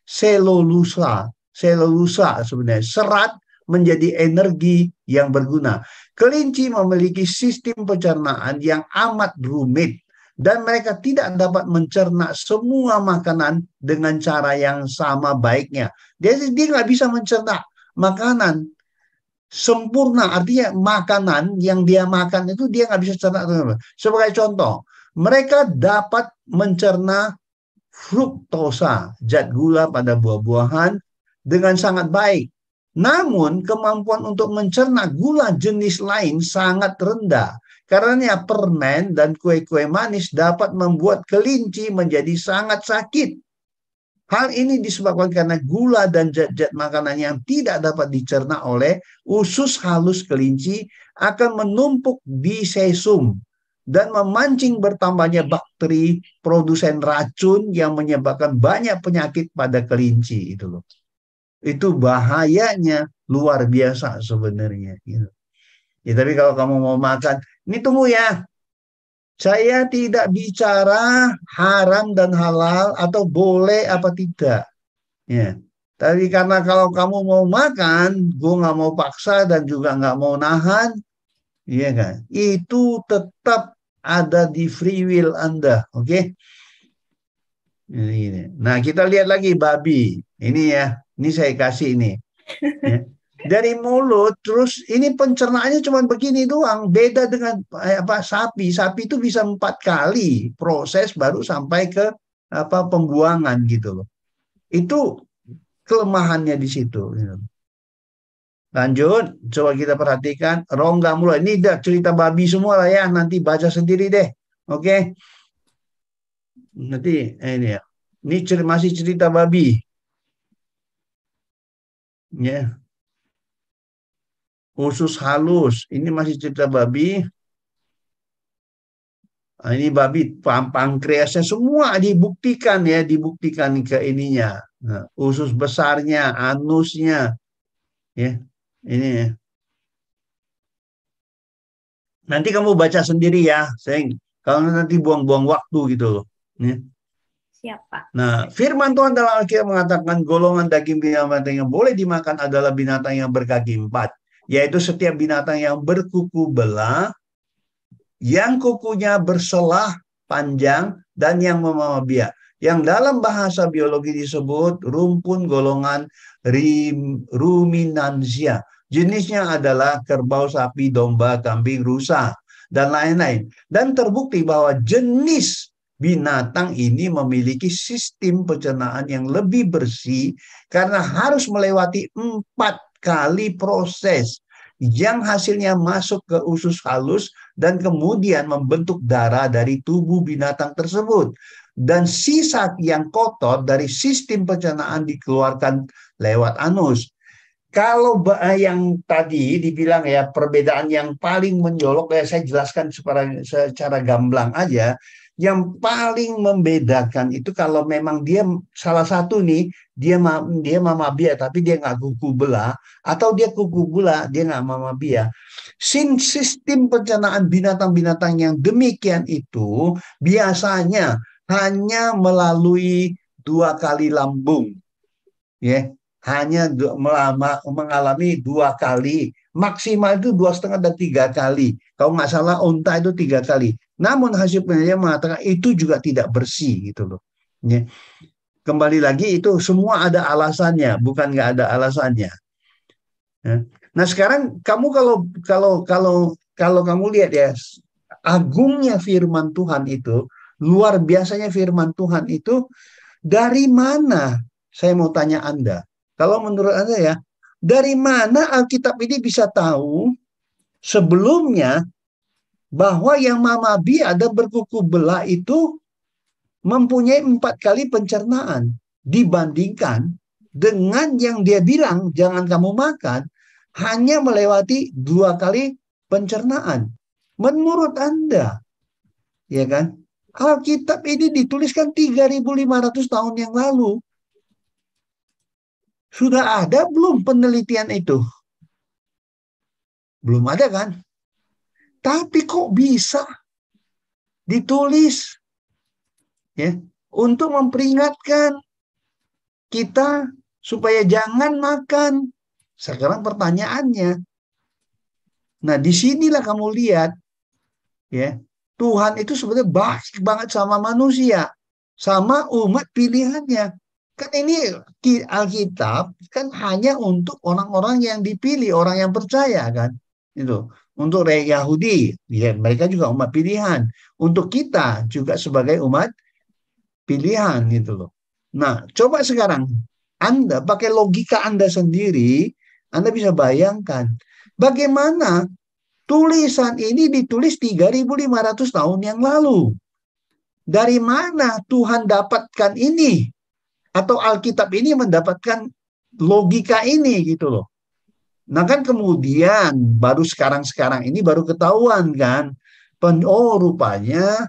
selulosa sebenarnya serat menjadi energi yang berguna. Kelinci memiliki sistem pencernaan yang amat rumit dan mereka tidak dapat mencerna semua makanan dengan cara yang sama baiknya. Jadi dia nggak bisa mencerna makanan sempurna, artinya makanan yang dia makan itu dia nggak bisa cerna. Sebagai contoh, mereka dapat mencerna fruktosa, zat gula pada buah-buahan dengan sangat baik. Namun kemampuan untuk mencerna gula jenis lain sangat rendah. Karena permen dan kue-kue manis dapat membuat kelinci menjadi sangat sakit. Hal ini disebabkan karena gula dan zat-zat makanan yang tidak dapat dicerna oleh usus halus kelinci akan menumpuk di sesum dan memancing bertambahnya bakteri produsen racun yang menyebabkan banyak penyakit pada kelinci itu loh. Itu bahayanya luar biasa sebenarnya. Gitu. Ya, tapi kalau kamu mau makan, ini tunggu ya. Saya tidak bicara haram dan halal atau boleh apa tidak. Ya. Tapi karena kalau kamu mau makan, gue nggak mau paksa dan juga nggak mau nahan, iya kan? Itu tetap ada di free will Anda, oke? Ini. Nah, kita lihat lagi babi. Ini ya, ini saya kasih ini. Ya. Dari mulut, terus ini pencernaannya cuma begini doang. Beda dengan sapi. Sapi itu bisa 4 kali proses baru sampai ke pembuangan gitu loh. Itu kelemahannya di situ. Gitu. Lanjut, coba kita perhatikan rongga mulut. Ini udah cerita babi semua lah ya. Nanti baca sendiri deh, oke? Nanti ini ya. Ini masih cerita babi. Ya. Usus halus, ini masih cerita babi. Nah, ini babi pankreasnya semua dibuktikan ya, dibuktikan ke ininya. Nah, usus besarnya, anusnya, ya, ini. Ya. Nanti kamu baca sendiri ya, sayang. Kalau nanti buang-buang waktu gitu loh. Ya. Siapa? Nah, firman Tuhan dalam Alkitab mengatakan golongan daging binatang yang boleh dimakan adalah binatang yang berkaki 4. Yaitu setiap binatang yang berkuku belah, yang kukunya berselah panjang, dan yang membawa biak. Yang dalam bahasa biologi disebut rumpun golongan ruminansia. Jenisnya adalah kerbau, sapi, domba, kambing, rusa, dan lain-lain. Dan terbukti bahwa jenis binatang ini memiliki sistem pencernaan yang lebih bersih karena harus melewati 4 kali proses yang hasilnya masuk ke usus halus dan kemudian membentuk darah dari tubuh binatang tersebut. Dan sisa yang kotor dari sistem pencernaan dikeluarkan lewat anus. Kalau yang tadi dibilang ya perbedaan yang paling menjolok, ya saya jelaskan secara gamblang aja. Yang paling membedakan itu kalau memang dia salah satu nih dia mama bia tapi dia nggak kuku belah, atau dia kuku belah dia nggak mama bia. Sistem pencernaan binatang-binatang yang demikian itu biasanya hanya melalui 2 kali lambung, ya, hanya mengalami 2 kali, maksimal itu 2,5 dan 3 kali. Kalau nggak salah unta itu 3 kali. Namun hasil penelitian mengatakan itu juga tidak bersih gitu loh. Ya. Kembali lagi itu semua ada alasannya, bukan nggak ada alasannya. Ya. Nah sekarang kamu kalau kamu lihat ya, agungnya firman Tuhan itu, luar biasanya firman Tuhan itu, dari mana? Saya mau tanya Anda. Kalau menurut Anda ya, dari mana Alkitab ini bisa tahu sebelumnya bahwa yang mama bia dan berkuku belah itu mempunyai 4 kali pencernaan dibandingkan dengan yang dia bilang jangan kamu makan hanya melewati 2 kali pencernaan. Menurut Anda, ya kan? Alkitab ini dituliskan 3.500 tahun yang lalu. Sudah ada belum penelitian itu? Belum ada kan? Tapi kok bisa ditulis ya untuk memperingatkan kita supaya jangan makan. Sekarang pertanyaannya, nah disinilah kamu lihat ya, Tuhan itu sebenarnya baik banget sama manusia, sama umat pilihannya. Kan ini Alkitab kan hanya untuk orang-orang yang dipilih, orang yang percaya kan. Itu untuk Yahudi, ya mereka juga umat pilihan. Untuk kita juga sebagai umat pilihan gitu loh. Nah, coba sekarang Anda pakai logika Anda sendiri, Anda bisa bayangkan bagaimana tulisan ini ditulis 3.500 tahun yang lalu. Dari mana Tuhan dapatkan ini? Atau Alkitab ini mendapatkan logika ini gitu loh. Nah kan kemudian baru sekarang ini baru ketahuan kan. Oh rupanya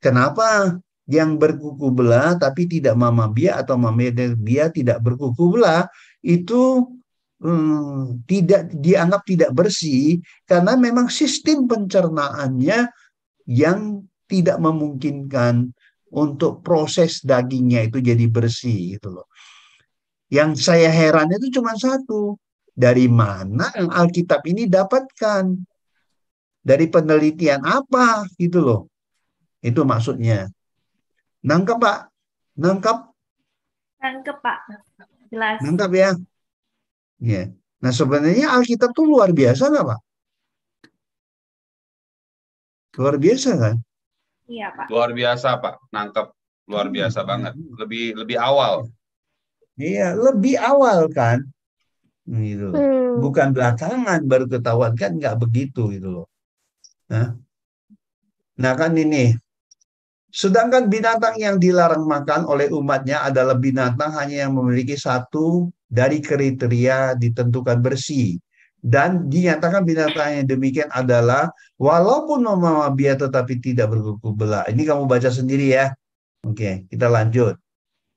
kenapa yang berkuku belah tapi tidak mama bia atau mama bia tidak berkuku belah itu tidak dianggap tidak bersih karena memang sistem pencernaannya yang tidak memungkinkan untuk proses dagingnya itu jadi bersih gitu loh. Yang saya heran itu cuma satu, dari mana yang Alkitab ini dapatkan? Dari penelitian apa gitu loh. Itu maksudnya. Nangkep Pak? Nangkep? Nangkep Pak. Jelas. Nangkep ya? Ya. Nah sebenarnya Alkitab tuh luar biasa nggak Pak? Luar biasa kan? Iya Pak. Luar biasa Pak, nangkep luar biasa banget. Lebih awal. Iya, lebih awal kan? Gitu. Bukan belakangan baru ketahuan kan nggak begitu gitu loh. Nah kan ini. Sedangkan binatang yang dilarang makan oleh umatnya adalah binatang hanya yang memiliki satu dari kriteria ditentukan bersih. Dan dinyatakan binatang yang demikian adalah walaupun mama bia tetapi tidak berkuku belah. Ini kamu baca sendiri ya. Oke, kita lanjut.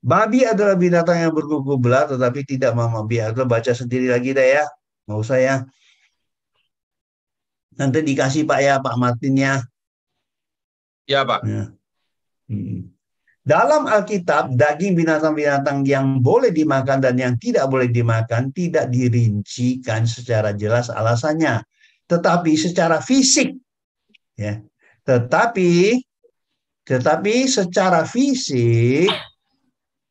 Babi adalah binatang yang berkuku belah tetapi tidak mama bia. Kita baca sendiri lagi dah ya. Nggak usah ya. Nanti dikasih Pak ya, Pak Martin ya. Ya Pak. Ya. Dalam Alkitab, daging binatang-binatang yang boleh dimakan dan yang tidak boleh dimakan tidak dirincikan secara jelas alasannya. Tetapi secara fisik, ya. Tetapi secara fisik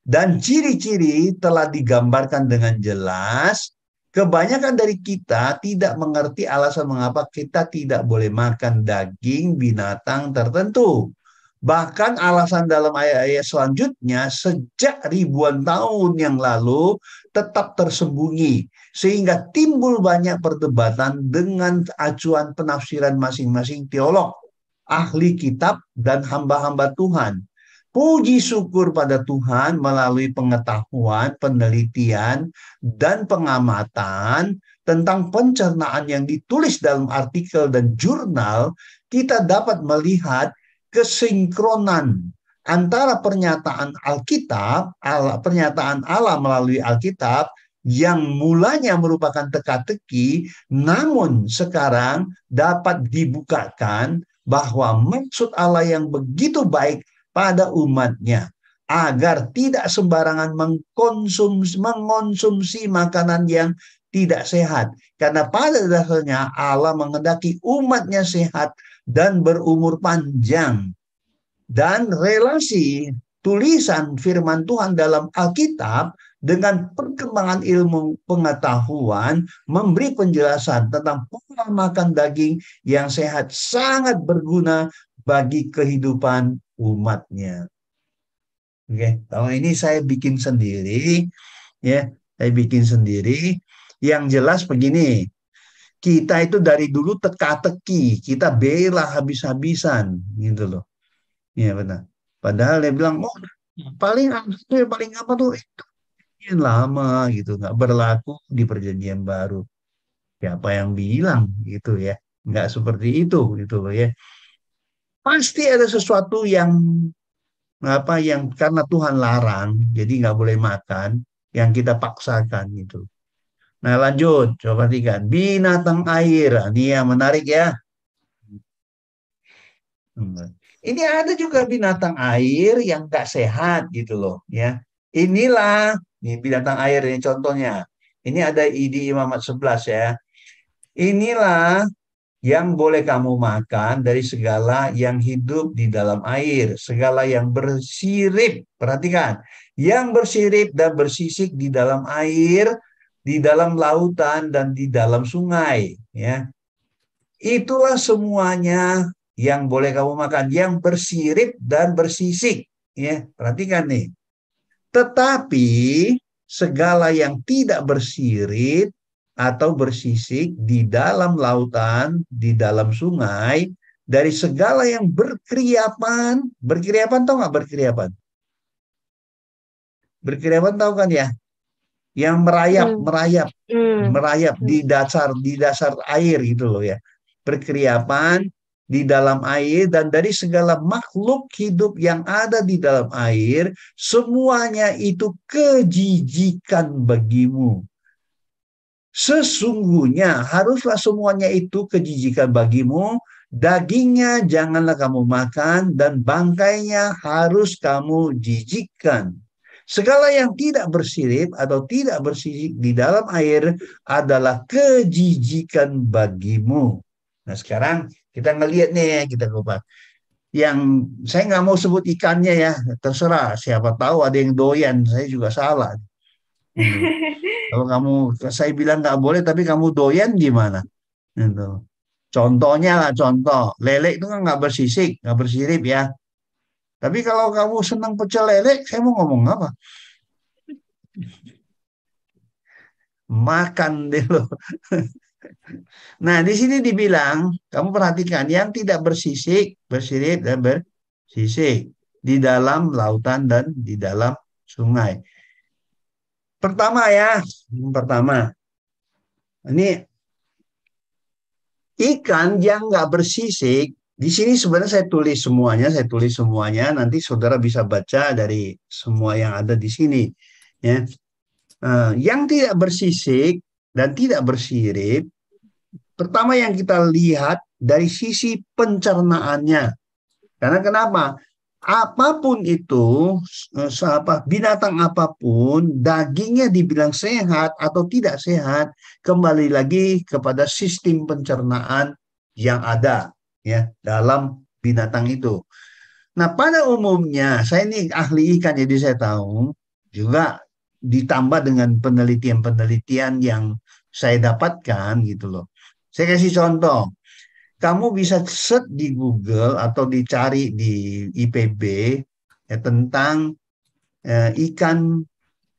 dan ciri-ciri telah digambarkan dengan jelas. Kebanyakan dari kita tidak mengerti alasan mengapa kita tidak boleh makan daging binatang tertentu. Bahkan alasan dalam ayat-ayat selanjutnya sejak ribuan tahun yang lalu tetap tersembunyi. Sehingga timbul banyak perdebatan dengan acuan penafsiran masing-masing teolog, ahli kitab, dan hamba-hamba Tuhan. Puji syukur pada Tuhan melalui pengetahuan, penelitian, dan pengamatan tentang pencernaan yang ditulis dalam artikel dan jurnal, kita dapat melihat kesinkronan antara pernyataan Alkitab, pernyataan Allah melalui Alkitab yang mulanya merupakan teka-teki, namun sekarang dapat dibukakan bahwa maksud Allah yang begitu baik pada umatnya agar tidak sembarangan mengonsumsi makanan yang tidak sehat. Karena pada dasarnya Allah menghendaki umatnya sehat dan berumur panjang. Dan relasi tulisan firman Tuhan dalam Alkitab dengan perkembangan ilmu pengetahuan memberi penjelasan tentang pola makan daging yang sehat sangat berguna bagi kehidupan umatnya. Oke, tahun ini saya bikin sendiri, ya, saya bikin sendiri. Yang jelas begini, kita itu dari dulu teka-teki, kita bela habis-habisan, gitu loh. Ya benar. Padahal dia bilang, oh paling apa tuh itu yang lama gitu, nggak berlaku di perjanjian baru. Siapa yang bilang gitu ya? Nggak seperti itu gitu loh ya. Pasti ada sesuatu yang karena Tuhan larang, jadi nggak boleh makan, yang kita paksakan gitu. Nah lanjut, coba perhatikan binatang air. Ini yang menarik ya. Ini ada juga binatang air yang nggak sehat gitu loh ya. Inilah nih binatang air ini contohnya. Ini ada di Imamat 11 ya. Inilah yang boleh kamu makan dari segala yang hidup di dalam air, segala yang bersirip. Perhatikan, yang bersirip dan bersisik di dalam air, di dalam lautan dan di dalam sungai ya. Itulah semuanya yang boleh kamu makan, yang bersirip dan bersisik ya. Perhatikan nih. Tetapi segala yang tidak bersirip atau bersisik di dalam lautan, di dalam sungai, dari segala yang berkeriapan tahu nggak berkeriapan? Berkeriapan tahu kan ya? Yang merayap di dasar air gitu loh ya. Berkeriapan di dalam air dan dari segala makhluk hidup yang ada di dalam air, semuanya itu kejijikan bagimu. Sesungguhnya haruslah semuanya itu kejijikan bagimu, dagingnya janganlah kamu makan dan bangkainya harus kamu jijikkan. Segala yang tidak bersirip atau tidak bersisik di dalam air adalah kejijikan bagimu. Nah sekarang kita ngelihat nih, kita kupas. Yang saya nggak mau sebut ikannya ya, terserah. Siapa tahu ada yang doyan, saya juga salah. Kalau saya bilang nggak boleh, tapi kamu doyan gimana? Gitu. Contohnya lah, contoh lele itu kan nggak bersisik, nggak bersirip ya. Tapi kalau kamu senang pecel lele, saya mau ngomong apa? Makan deh lo. Nah di sini dibilang, kamu perhatikan yang tidak bersisik, bersirip dan bersisik di dalam lautan dan di dalam sungai. Pertama ya, ini ikan yang nggak bersisik. Di sini sebenarnya saya tulis semuanya. Nanti saudara bisa baca dari semua yang ada di sini. Ya, yang tidak bersisik dan tidak bersirip. Pertama yang kita lihat dari sisi pencernaannya. Karena kenapa? Apapun itu, binatang apapun, dagingnya dibilang sehat atau tidak sehat, kembali lagi kepada sistem pencernaan yang ada ya dalam binatang itu. Nah, pada umumnya, saya ini ahli ikan, jadi saya tahu juga ditambah dengan penelitian-penelitian yang saya dapatkan gitu loh. Saya kasih contoh. kamu bisa search di Google atau dicari di IPB ya, tentang ikan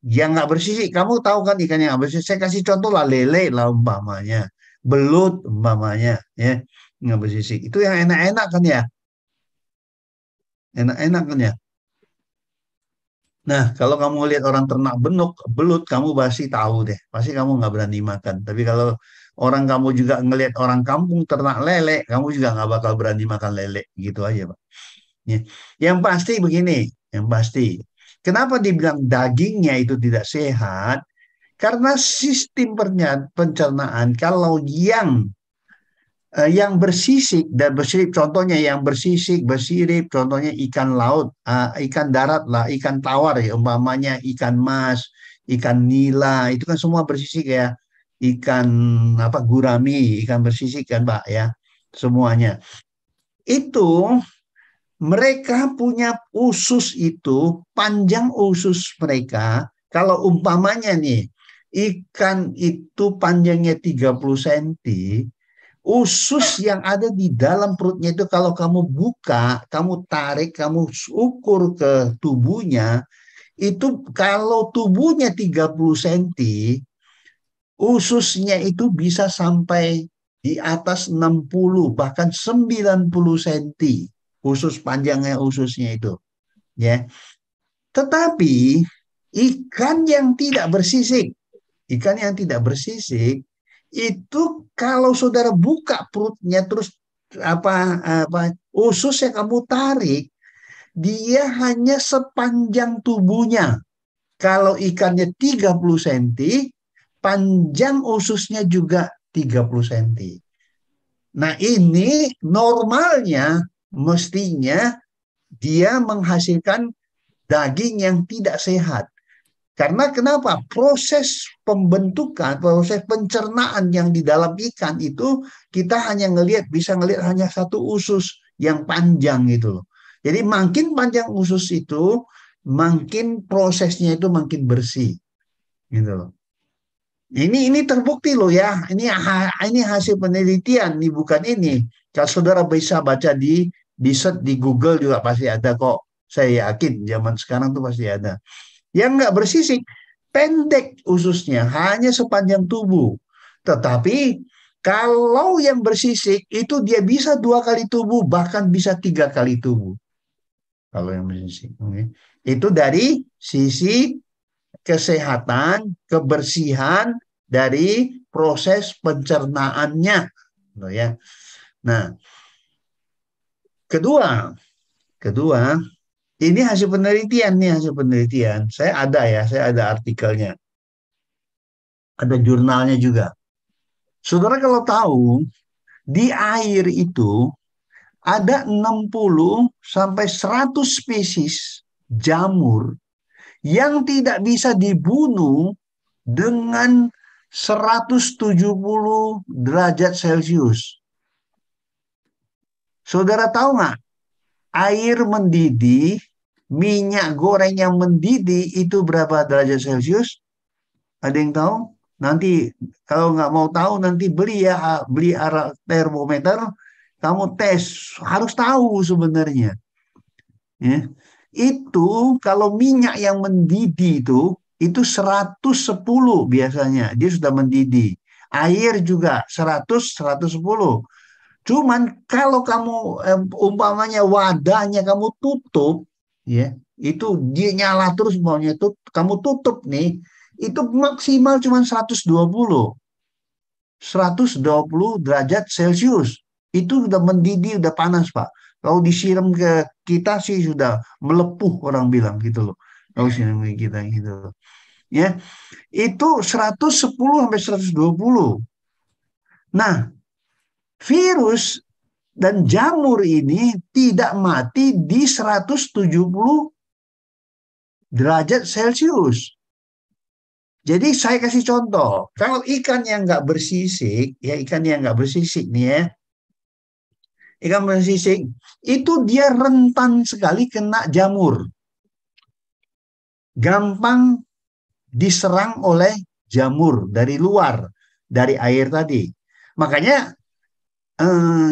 yang nggak bersisik. Kamu tahu kan ikan yang nggak bersisik? Saya kasih contoh lah, lele lah umpamanya, belut umpamanya, ya nggak bersisik. Itu yang enak-enak kan ya, enak-enak kan ya. Nah, kalau kamu lihat orang ternak belut, kamu pasti tahu deh. Pasti kamu nggak berani makan. Tapi kalau orang kamu juga ngelihat orang kampung ternak lele, kamu juga nggak bakal berani makan lele. Gitu aja, Pak. Ya. Yang pasti begini, yang pasti. Kenapa dibilang dagingnya itu tidak sehat? Karena sistem pencernaan, kalau yang bersisik dan bersirip, contohnya yang bersisik, bersirip, contohnya ikan laut, ikan darat lah, ikan tawar ya, umpamanya ikan mas, ikan nila, itu kan semua bersisik ya, ikan apa gurami, ikan bersisik kan Pak ya, semuanya. Itu mereka punya usus itu, panjang usus mereka, kalau umpamanya nih, ikan itu panjangnya 30 cm, usus yang ada di dalam perutnya itu kalau kamu buka, kamu tarik, kamu ukur ke tubuhnya, itu kalau tubuhnya 30 cm, ususnya itu bisa sampai di atas 60 bahkan 90 cm. Usus panjangnya ususnya itu, ya. Tetapi ikan yang tidak bersisik itu kalau saudara buka perutnya terus apa ususnya kamu tarik, dia hanya sepanjang tubuhnya. Kalau ikannya 30 cm, panjang ususnya juga 30 cm. Nah, ini normalnya mestinya dia menghasilkan daging yang tidak sehat. Karena kenapa? Proses pembentukan, proses pencernaan yang di dalam ikan itu kita bisa ngelihat hanya satu usus yang panjang gitu loh. Jadi makin panjang usus itu, makin prosesnya itu makin bersih gitu loh. Ini terbukti loh ya. Ini hasil penelitian nih, bukan ini. Kalau saudara bisa baca di search di Google juga pasti ada kok. Saya yakin zaman sekarang tuh pasti ada. Yang nggak bersisik, pendek ususnya, hanya sepanjang tubuh. Tetapi kalau yang bersisik, itu dia bisa 2 kali tubuh, bahkan bisa 3 kali tubuh. Kalau yang bersisik. Okay. Itu dari sisi kesehatan, kebersihan dari proses pencernaannya. Ya. Nah, kedua, ini hasil penelitian. Saya ada artikelnya. Ada jurnalnya juga. Saudara kalau tahu, di air itu ada 60 sampai 100 spesies jamur yang tidak bisa dibunuh dengan 170 derajat Celcius. Saudara tahu nggak? Air mendidih, minyak goreng yang mendidih itu berapa derajat Celcius? Ada yang tahu? Nanti kalau nggak mau tahu, nanti beli alat termometer, kamu tes, harus tahu sebenarnya. Ya. Itu kalau minyak yang mendidih itu 110 biasanya, dia sudah mendidih. Air juga 100, 110. Cuman kalau kamu umpamanya wadahnya kamu tutup, ya itu dia nyala terus maunya tuh kamu tutup nih, itu maksimal cuma 120 derajat Celcius. Itu sudah mendidih, udah panas Pak. Kalau disiram ke kita sih sudah melepuh orang bilang gitu loh. Kalau siram ke kita gitu loh. Ya, itu 110 sampai 120. Nah, virus dan jamur ini tidak mati di 170 derajat Celcius. Jadi saya kasih contoh, kalau ikan yang nggak bersisik, nih ya, ikan bersisik itu dia rentan sekali kena jamur, gampang diserang oleh jamur dari luar, dari air tadi. Makanya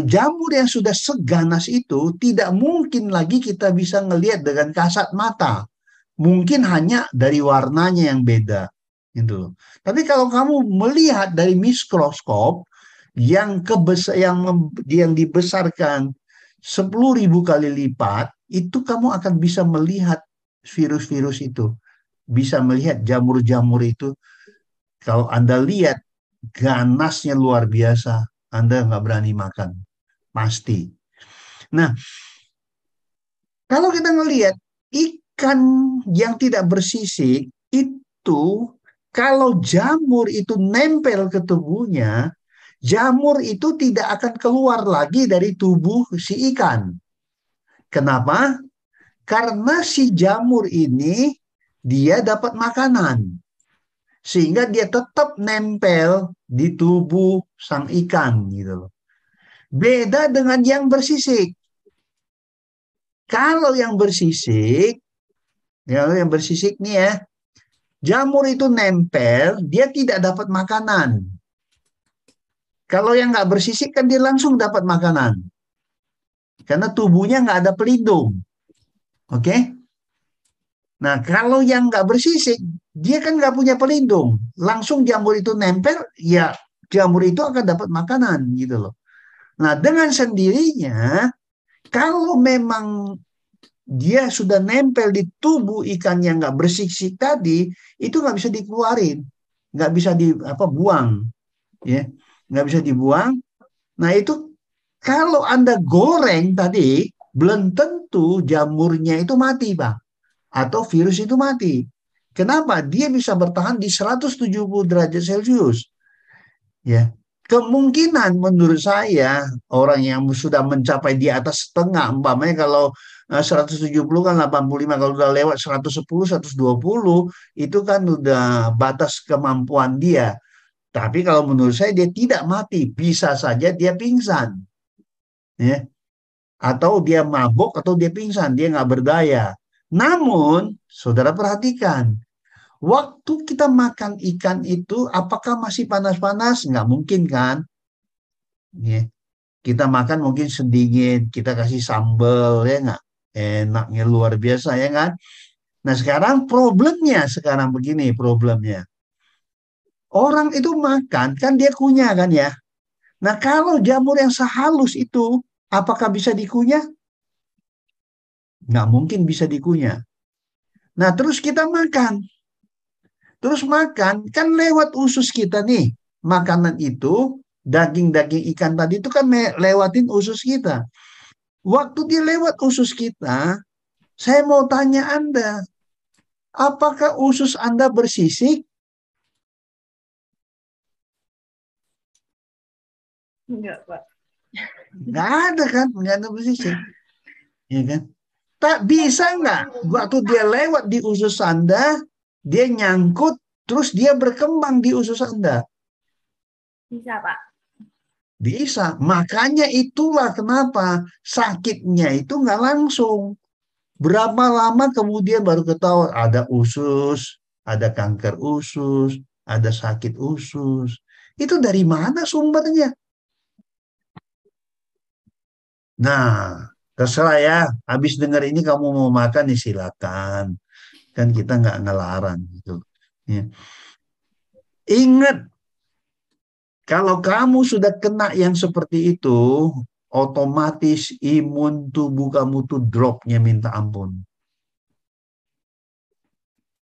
jamur yang sudah seganas itu tidak mungkin lagi kita bisa ngelihat dengan kasat mata. Mungkin hanya dari warnanya yang beda. Gitu. Tapi kalau kamu melihat dari mikroskop yang dibesarkan 10.000 kali lipat, itu kamu akan bisa melihat virus-virus itu. Bisa melihat jamur-jamur itu. Kalau Anda lihat, ganasnya luar biasa. Anda nggak berani makan. Pasti. Nah, kalau kita ngelihat ikan yang tidak bersisik, itu kalau jamur itu nempel ke tubuhnya, jamur itu tidak akan keluar lagi dari tubuh si ikan. Kenapa? Karena si jamur ini dia dapat makanan. Sehingga dia tetap nempel di tubuh sang ikan gitu loh. Beda dengan yang bersisik. Kalau yang bersisik nih ya, jamur itu nempel, dia tidak dapat makanan. Kalau yang nggak bersisik kan dia langsung dapat makanan. Karena tubuhnya nggak ada pelindung. Oke? Nah, kalau yang nggak bersisik, dia kan nggak punya pelindung. Langsung jamur itu nempel, ya jamur itu akan dapat makanan gitu loh. Nah, dengan sendirinya, kalau memang dia sudah nempel di tubuh ikan yang nggak bersisik tadi, itu nggak bisa dikeluarin, nggak bisa buang, ya, nggak bisa dibuang. Nah itu kalau Anda goreng tadi, belum tentu jamurnya itu mati, Pak, atau virus itu mati. Kenapa? Dia bisa bertahan di 170 derajat Celcius. Ya, kemungkinan menurut saya orang yang sudah mencapai di atas setengah, umpamanya kalau 170 kan 85, kalau udah lewat 110, 120 itu kan udah batas kemampuan dia. Tapi kalau menurut saya dia tidak mati, bisa saja dia pingsan. Ya. Atau dia mabuk atau dia pingsan, dia nggak berdaya. Namun, saudara perhatikan, waktu kita makan ikan itu, apakah masih panas-panas? Nggak mungkin kan? Ya. Kita makan mungkin sedingin, kita kasih sambal, ya nggak? Enaknya luar biasa, ya kan? Nah sekarang begini problemnya. Orang itu makan, kan dia kunyah kan ya? Nah kalau jamur yang sehalus itu, apakah bisa dikunyah? Nggak mungkin bisa dikunyah. Nah terus kita makan. Terus makan, kan lewat usus kita nih. Makanan itu, daging-daging ikan tadi itu kan lewatin usus kita. Waktu dia lewat usus kita, saya mau tanya Anda, apakah usus Anda bersisik? Enggak, Pak. Nggak ada kan, nggak ada bersisik. Ya kan? Tak bisa nggak? Waktu dia lewat di usus Anda, dia nyangkut, terus dia berkembang di usus Anda. Bisa, Pak. Bisa. Makanya itulah kenapa sakitnya itu nggak langsung. Berapa lama kemudian baru ketahuan ada usus, ada kanker usus, ada sakit usus. Itu dari mana sumbernya? Nah, terserah ya. Habis dengar ini kamu mau makan ya silakan. Kan kita nggak ngelarang gitu. Ya. Ingat, kalau kamu sudah kena yang seperti itu, otomatis imun tubuh kamu tuh dropnya minta ampun.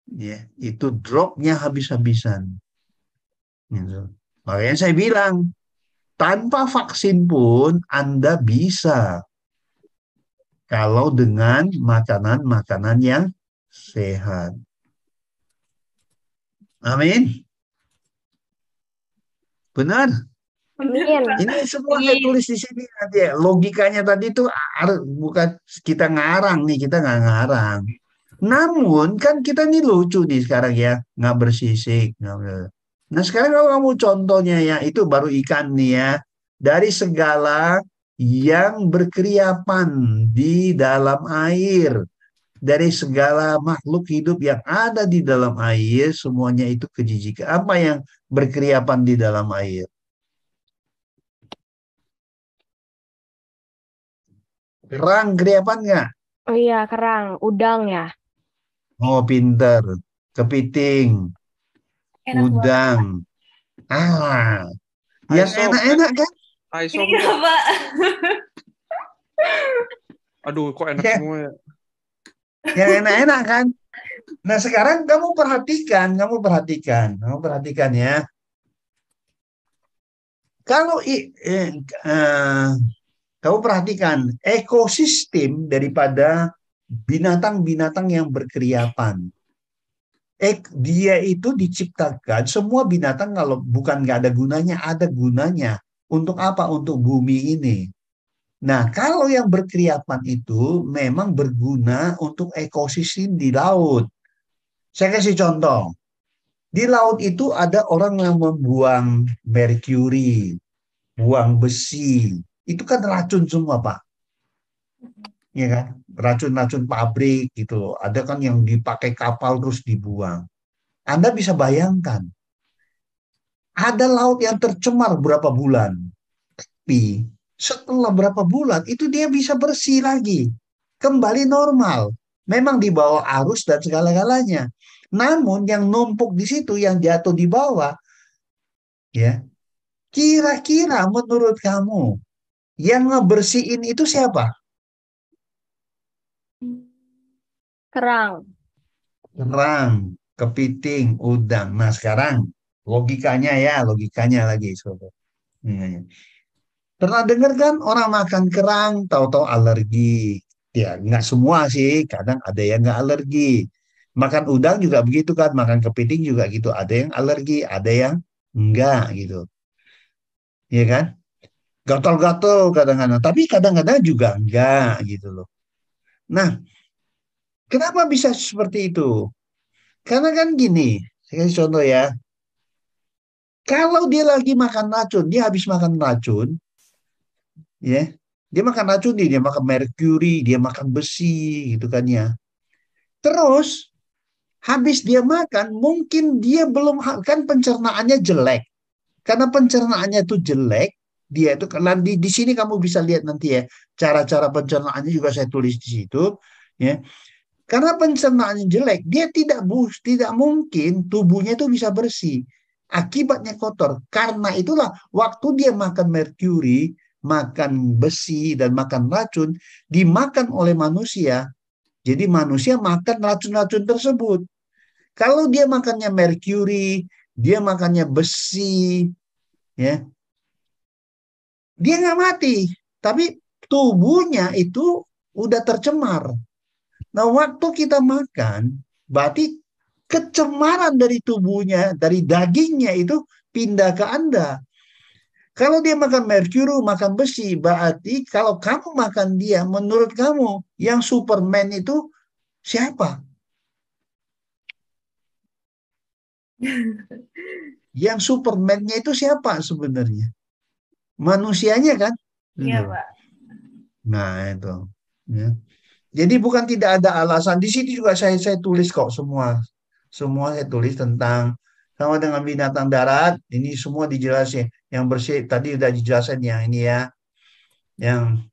Ya, itu dropnya habis-habisan. Gitu. Makanya saya bilang, tanpa vaksin pun Anda bisa kalau dengan makanan-makanan yang sehat. Amin. Benar. Amin. Ini semua saya tulis di sini nanti ya. Logikanya tadi itu bukan kita ngarang nih, kita nggak ngarang. Namun kan kita nih lucu nih sekarang ya, nggak bersisik. Nah sekarang kalau kamu contohnya ya, itu baru ikan nih ya. Dari segala yang berkeriapan di dalam air. Dari segala makhluk hidup yang ada di dalam air, semuanya itu kejijikan. Apa yang berkeriapan di dalam air? Kerang keriapan nggak? Oh iya, kerang, udang ya. Oh, pinter. Kepiting, Enak banget. udang. Ah, yang Aisop, enak-enak kan? Aisop Iya, enggak? Pak. Aduh, kok enak Ya, semua ya? yang enak-enak kan? Nah, sekarang kamu perhatikan ya. Kalau kamu perhatikan ekosistem daripada binatang-binatang yang berkeriapan. Dia itu diciptakan, semua binatang kalau bukan nggak ada gunanya, ada gunanya. Untuk apa? Untuk bumi ini. Nah, kalau yang berkeriapan itu memang berguna untuk ekosistem di laut. Saya kasih contoh. Di laut itu ada orang yang membuang merkuri, buang besi. Itu kan racun semua, Pak. Ya kan? Racun-racun pabrik gitu. Ada kan yang dipakai kapal terus dibuang. Anda bisa bayangkan, ada laut yang tercemar berapa bulan. Tapi setelah berapa bulan itu dia bisa bersih lagi. Kembali normal. Memang di bawah arus dan segala-galanya. Namun yang numpuk di situ, yang jatuh di bawah, ya, kira-kira menurut kamu yang ngebersihin itu siapa? Kerang. Kerang, kepiting, udang. Nah sekarang logikanya lagi, sobat. Ya, ya. Pernah dengar kan orang makan kerang tahu-tahu alergi? Ya nggak semua sih, kadang ada yang nggak alergi. Makan udang juga begitu kan, makan kepiting juga gitu. Ada yang alergi, ada yang enggak gitu. Ya kan? Gatal-gatal kadang-kadang, tapi kadang-kadang juga enggak gitu loh. Nah, kenapa bisa seperti itu? Karena kan gini, saya kasih contoh ya. Kalau dia lagi makan racun, dia habis makan racun, ya, dia makan racun, dia makan merkuri, dia makan besi, gitu kan ya. Terus habis dia makan, mungkin dia belum kan pencernaannya jelek. Karena pencernaannya itu jelek, dia itu karena di sini kamu bisa lihat nanti ya cara-cara pencernaannya juga saya tulis di situ, ya. Karena pencernaannya jelek, dia tidak mungkin tubuhnya itu bisa bersih. Akibatnya kotor. Karena itulah waktu dia makan merkuri, makan besi dan makan racun dimakan oleh manusia. Jadi manusia makan racun-racun tersebut. Kalau dia makannya merkuri, dia makannya besi, ya, dia nggak mati, tapi tubuhnya itu udah tercemar. Nah, waktu kita makan, berarti kecemaran dari tubuhnya, dari dagingnya itu pindah ke Anda. Kalau dia makan merkuri, makan besi, berarti kalau kamu makan dia, menurut kamu yang Superman itu siapa? Yang Superman-nya itu siapa sebenarnya? Manusianya kan? Iya, Itu. Pak. Nah, itu. Ya. Jadi bukan tidak ada alasan. Di sini juga saya tulis kok semua. Semua saya tulis tentang sama dengan binatang darat. Ini semua dijelasin. Yang bersih tadi udah dijelasin yang ini ya. Yang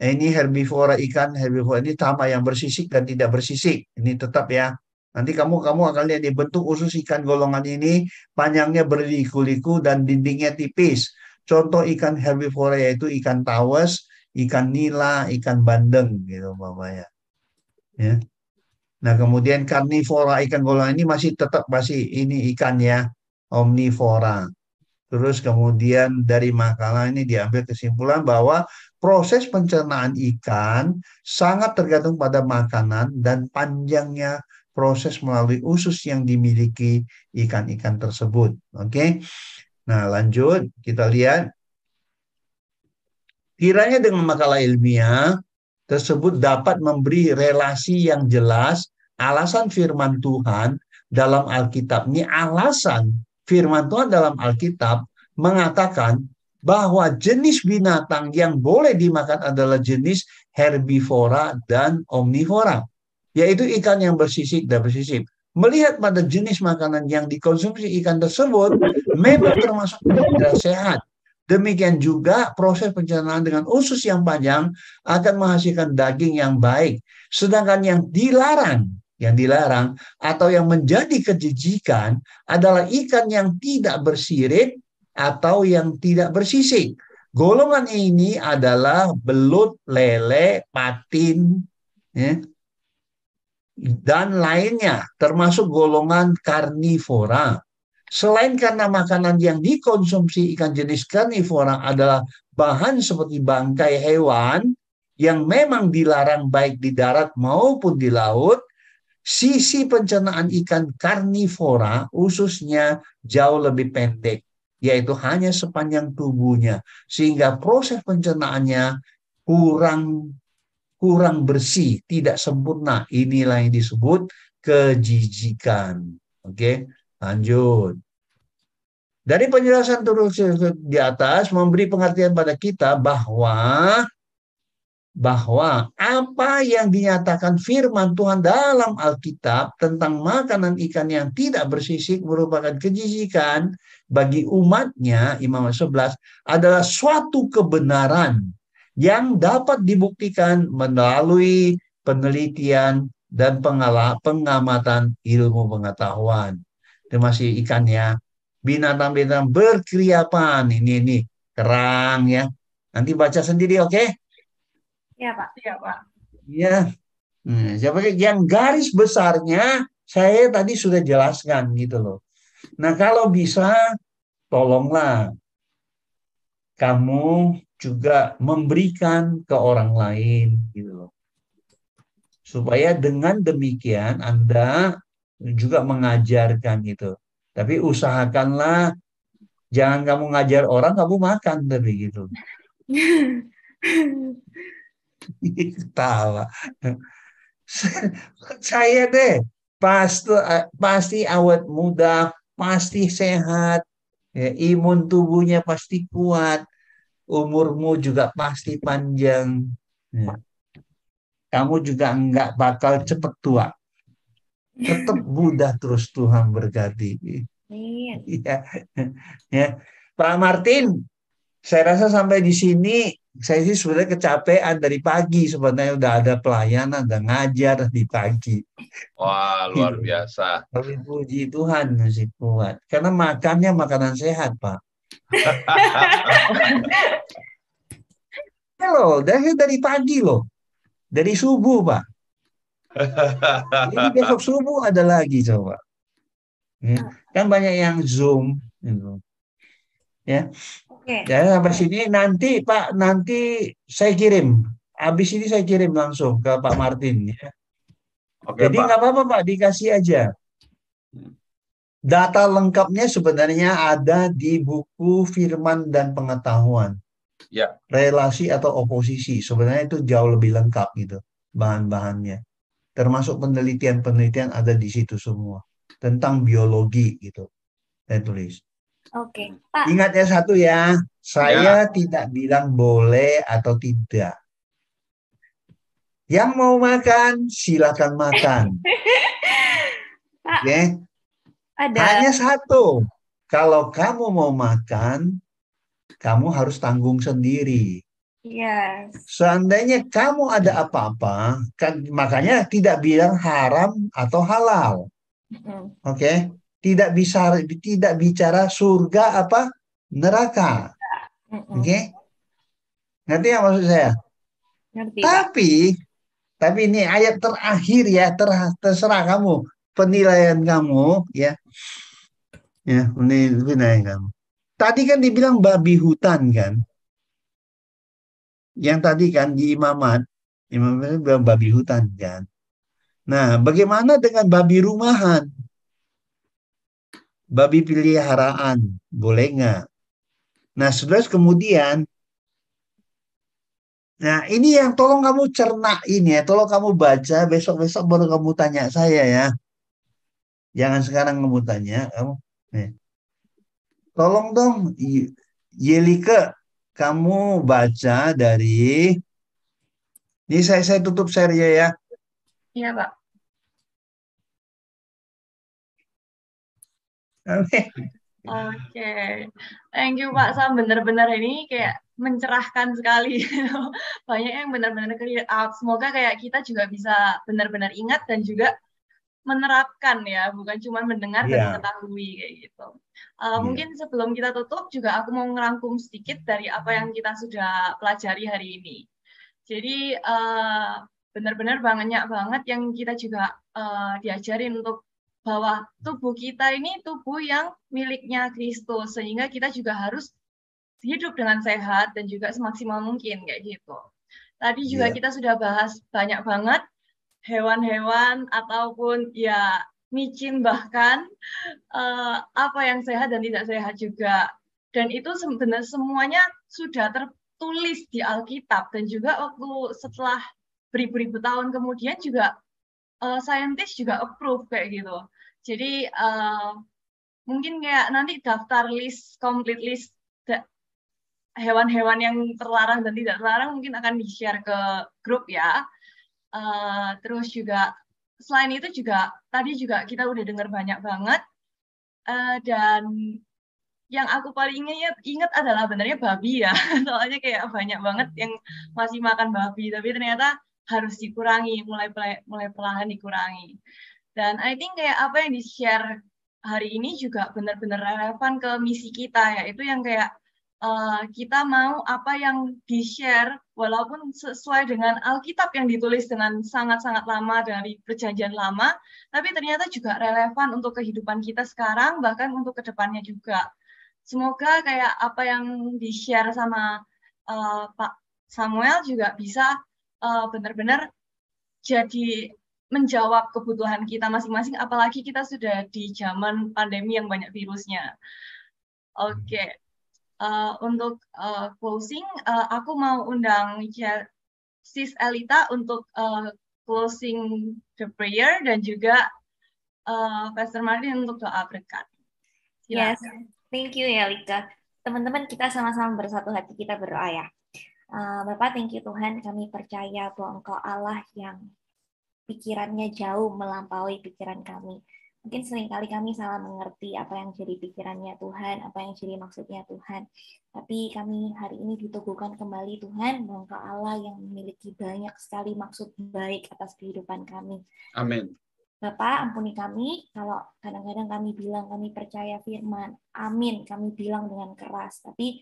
ini herbivora ikan, herbivora ini sama yang bersisik dan tidak bersisik. Ini tetap ya. Nanti kamu akan lihat di bentuk usus ikan golongan ini panjangnya berliku-liku dan dindingnya tipis. Contoh ikan herbivora yaitu ikan tawes, ikan nila, ikan bandeng gitu umpamanya. Ya. Nah, kemudian karnivora ikan golongan ini masih ini ikan ya, omnivora. Terus kemudian dari makalah ini diambil kesimpulan bahwa proses pencernaan ikan sangat tergantung pada makanan dan panjangnya proses melalui usus yang dimiliki ikan-ikan tersebut. Oke. Nah, lanjut kita lihat. Kiranya dengan makalah ilmiah tersebut dapat memberi relasi yang jelas alasan firman Tuhan dalam Alkitab. Ini alasan firman Tuhan dalam Alkitab mengatakan bahwa jenis binatang yang boleh dimakan adalah jenis herbivora dan omnivora, yaitu ikan yang bersisik dan bersisik. Melihat pada jenis makanan yang dikonsumsi ikan tersebut memang termasuk tidak sehat. Demikian juga proses pencernaan dengan usus yang panjang akan menghasilkan daging yang baik. Sedangkan yang dilarang atau yang menjadi kejijikan adalah ikan yang tidak bersirip atau yang tidak bersisik. Golongan ini adalah belut, lele, patin, ya, dan lainnya, termasuk golongan karnivora. Selain karena makanan yang dikonsumsi ikan jenis karnivora adalah bahan seperti bangkai hewan yang memang dilarang baik di darat maupun di laut, sisi pencernaan ikan karnivora khususnya jauh lebih pendek, yaitu hanya sepanjang tubuhnya, sehingga proses pencernaannya kurang bersih, tidak sempurna. Inilah yang disebut kejijikan. Oke, lanjut. Dari penjelasan terus di atas memberi pengertian pada kita bahwa apa yang dinyatakan firman Tuhan dalam Alkitab tentang makanan ikan yang tidak bersisik merupakan kejijikan bagi umatnya, Imamat 11, adalah suatu kebenaran yang dapat dibuktikan melalui penelitian dan pengamatan ilmu pengetahuan. Itu masih ikannya. Binatang-binatang berkeriapan. Ini kerang ya. Nanti baca sendiri, oke? Ya, Pak. Iya, Pak. Ya. Siapa yang garis besarnya saya tadi sudah jelaskan gitu loh. Nah, kalau bisa tolonglah kamu juga memberikan ke orang lain gitu loh. Supaya dengan demikian Anda juga mengajarkan gitu. Tapi usahakanlah jangan kamu ngajar orang, kamu makan tapi gitu. Ketawa. Saya deh pasti awet muda, pasti sehat, ya, imun tubuhnya pasti kuat, umurmu juga pasti panjang. Ya. Kamu juga enggak bakal cepet tua. Tetap muda terus, Tuhan berkati. Ya. Ya. Pak Martin, saya rasa sampai di sini saya sih sebenarnya kecapean dari pagi, sebenarnya udah ada pelayanan, udah ngajar di pagi. Wah, luar biasa. Tapi puji Tuhan masih kuat. Karena makannya makanan sehat, Pak. Loh, dari pagi loh. Dari subuh, Pak. Jadi besok subuh ada lagi coba. Ya. Kan banyak yang Zoom gitu. Ya. Oke. Ya, sampai sini nanti Pak, nanti saya kirim. Habis ini saya kirim langsung ke Pak Martin ya. Oke, Jadi Pak. nggak apa-apa Pak, dikasih aja. Data lengkapnya sebenarnya ada di buku Firman dan Pengetahuan. Ya. Relasi atau oposisi. Sebenarnya itu jauh lebih lengkap gitu bahan-bahannya. Termasuk penelitian-penelitian ada di situ semua. Tentang biologi gitu. Saya tulis. Oke, Pak. Ingat ya satu ya. Saya tidak bilang boleh atau tidak. Yang mau makan, silakan makan. Pak, Oke. ada Hanya satu. Kalau kamu mau makan, kamu harus tanggung sendiri. yes. Seandainya kamu ada apa-apa, kan makanya tidak bilang haram atau halal. Oke? Tidak bicara surga apa neraka. Oke? Ngerti ya maksud saya? Ngerti, Pak. Tapi ini ayat terakhir ya, terserah kamu, penilaian kamu ya. Ya, penilaian kamu. Tadi kan dibilang babi hutan kan. Yang tadi kan di imamat bilang babi hutan kan. Nah, bagaimana dengan babi rumahan? Babi peliharaan, boleh nggak? Nah, saudara kemudian, nah ini yang tolong kamu cerna ini ya, tolong kamu baca, besok-besok baru kamu tanya saya ya. Jangan sekarang kamu tanya, kamu. Tolong dong, Yelike, kamu baca dari, ini saya tutup share ya. Iya, Pak. Oke, thank you Pak Sam, benar-benar ini kayak mencerahkan sekali. Banyak yang benar-benar clear out. Semoga kayak kita juga bisa benar-benar ingat dan juga menerapkan ya, bukan cuma mendengar dan Iya, mengetahui kayak gitu. iya. Mungkin sebelum kita tutup juga aku mau ngerangkum sedikit dari apa yang kita sudah pelajari hari ini. Jadi benar-benar banyak banget yang kita juga diajarin untuk bahwa tubuh kita ini tubuh yang miliknya Kristus, sehingga kita juga harus hidup dengan sehat dan juga semaksimal mungkin kayak gitu. Tadi juga Iya. kita sudah bahas banyak banget hewan-hewan ataupun ya micin bahkan apa yang sehat dan tidak sehat juga. Dan itu sebenarnya semuanya sudah tertulis di Alkitab dan juga waktu setelah beribu-ribu tahun kemudian juga saintis juga approve kayak gitu. Jadi mungkin kayak nanti daftar list, complete list hewan-hewan yang terlarang dan tidak terlarang mungkin akan di-share ke grup ya. Terus juga selain itu juga tadi juga kita udah dengar banyak banget dan yang aku paling ingat adalah benernya babi ya. Soalnya kayak banyak banget yang masih makan babi tapi ternyata harus dikurangi, mulai perlahan dikurangi. Dan I think kayak apa yang di-share hari ini juga benar-benar relevan ke misi kita, yaitu yang kayak kita mau apa yang di-share walaupun sesuai dengan Alkitab yang ditulis dengan sangat-sangat lama dari perjanjian lama, tapi ternyata juga relevan untuk kehidupan kita sekarang, bahkan untuk kedepannya juga. Semoga kayak apa yang di-share sama Pak Samuel juga bisa benar-benar jadi menjawab kebutuhan kita masing-masing, apalagi kita sudah di zaman pandemi yang banyak virusnya. Oke. Untuk closing, aku mau undang Sis Elita untuk closing the prayer dan juga Pastor Martin untuk doa berkat. Yes, thank you ya Lika. Teman-teman, kita sama-sama bersatu hati, kita berdoa ya. Bapak, thank you Tuhan, kami percaya bahwa Engkau Allah yang pikirannya jauh melampaui pikiran kami. Mungkin seringkali kami salah mengerti apa yang jadi pikirannya Tuhan, apa yang jadi maksudnya Tuhan. Tapi kami hari ini diteguhkan kembali Tuhan, bahwa Engkau Allah yang memiliki banyak sekali maksud baik atas kehidupan kami. Amin. Bapak, ampuni kami kalau kadang-kadang kami bilang kami percaya firman. Amin, kami bilang dengan keras. Tapi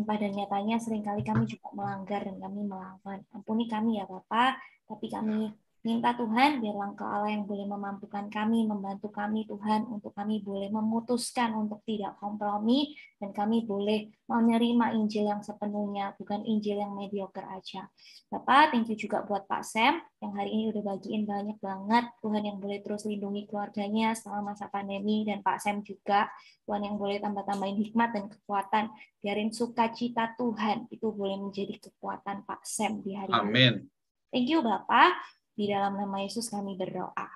pada nyatanya seringkali kami juga melanggar dan kami melawan. Ampuni kami ya Bapak, tapi kami minta Tuhan, biarlah Engkau Allah yang boleh memampukan kami, membantu kami Tuhan, untuk kami boleh memutuskan untuk tidak kompromi, dan kami boleh menerima Injil yang sepenuhnya, bukan Injil yang mediocre aja. Bapak, thank you juga buat Pak Sam, yang hari ini udah bagiin banyak banget, Tuhan yang boleh terus lindungi keluarganya selama masa pandemi, dan Pak Sam juga, Tuhan yang boleh tambah-tambahin hikmat dan kekuatan, biarin sukacita Tuhan, itu boleh menjadi kekuatan Pak Sam di hari ini. Amin. Thank you Bapak. Di dalam nama Yesus kami berdoa.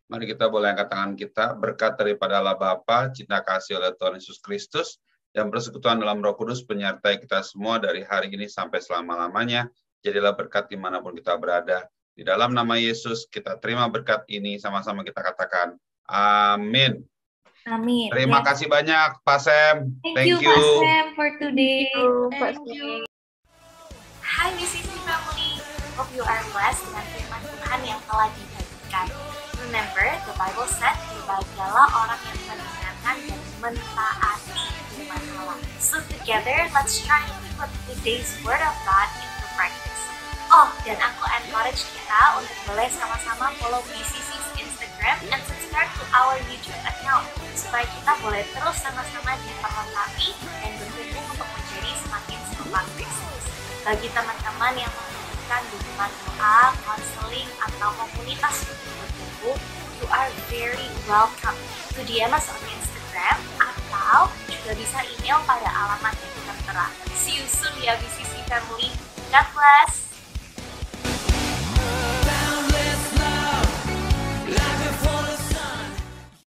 Mari kita boleh angkat tangan kita, berkat daripada Allah Bapa, cinta kasih oleh Tuhan Yesus Kristus, dan persekutuan dalam Roh Kudus penyertai kita semua dari hari ini sampai selama-lamanya. Jadilah berkat dimanapun kita berada. Di dalam nama Yesus kita terima berkat ini, sama-sama kita katakan amin. Amin. Terima kasih banyak Pak Sam. Thank you Pak Sam for today. Thank you. Hai BCC Family. Hope you are blessed dengan firman Tuhan yang telah dibagikan. Remember, the Bible said, berbahagialah orang yang mendengarkan dan mentaati firman Allah. So together, let's try to put today's word of God into practice. Oh, dan aku encourage kita untuk boleh sama-sama follow BCC's Instagram and subscribe to our YouTube account, supaya kita boleh terus sama-sama diperlengkapi dan bertumbuh untuk menjadi semakin serupa Kristus. Bagi teman-teman yang membutuhkan dukungan doa, konseling, atau komunitas untuk bertumbuh, you are very welcome to DM us on Instagram atau juga bisa email pada alamat yang tertera. See you soon ya BCC Family. God bless.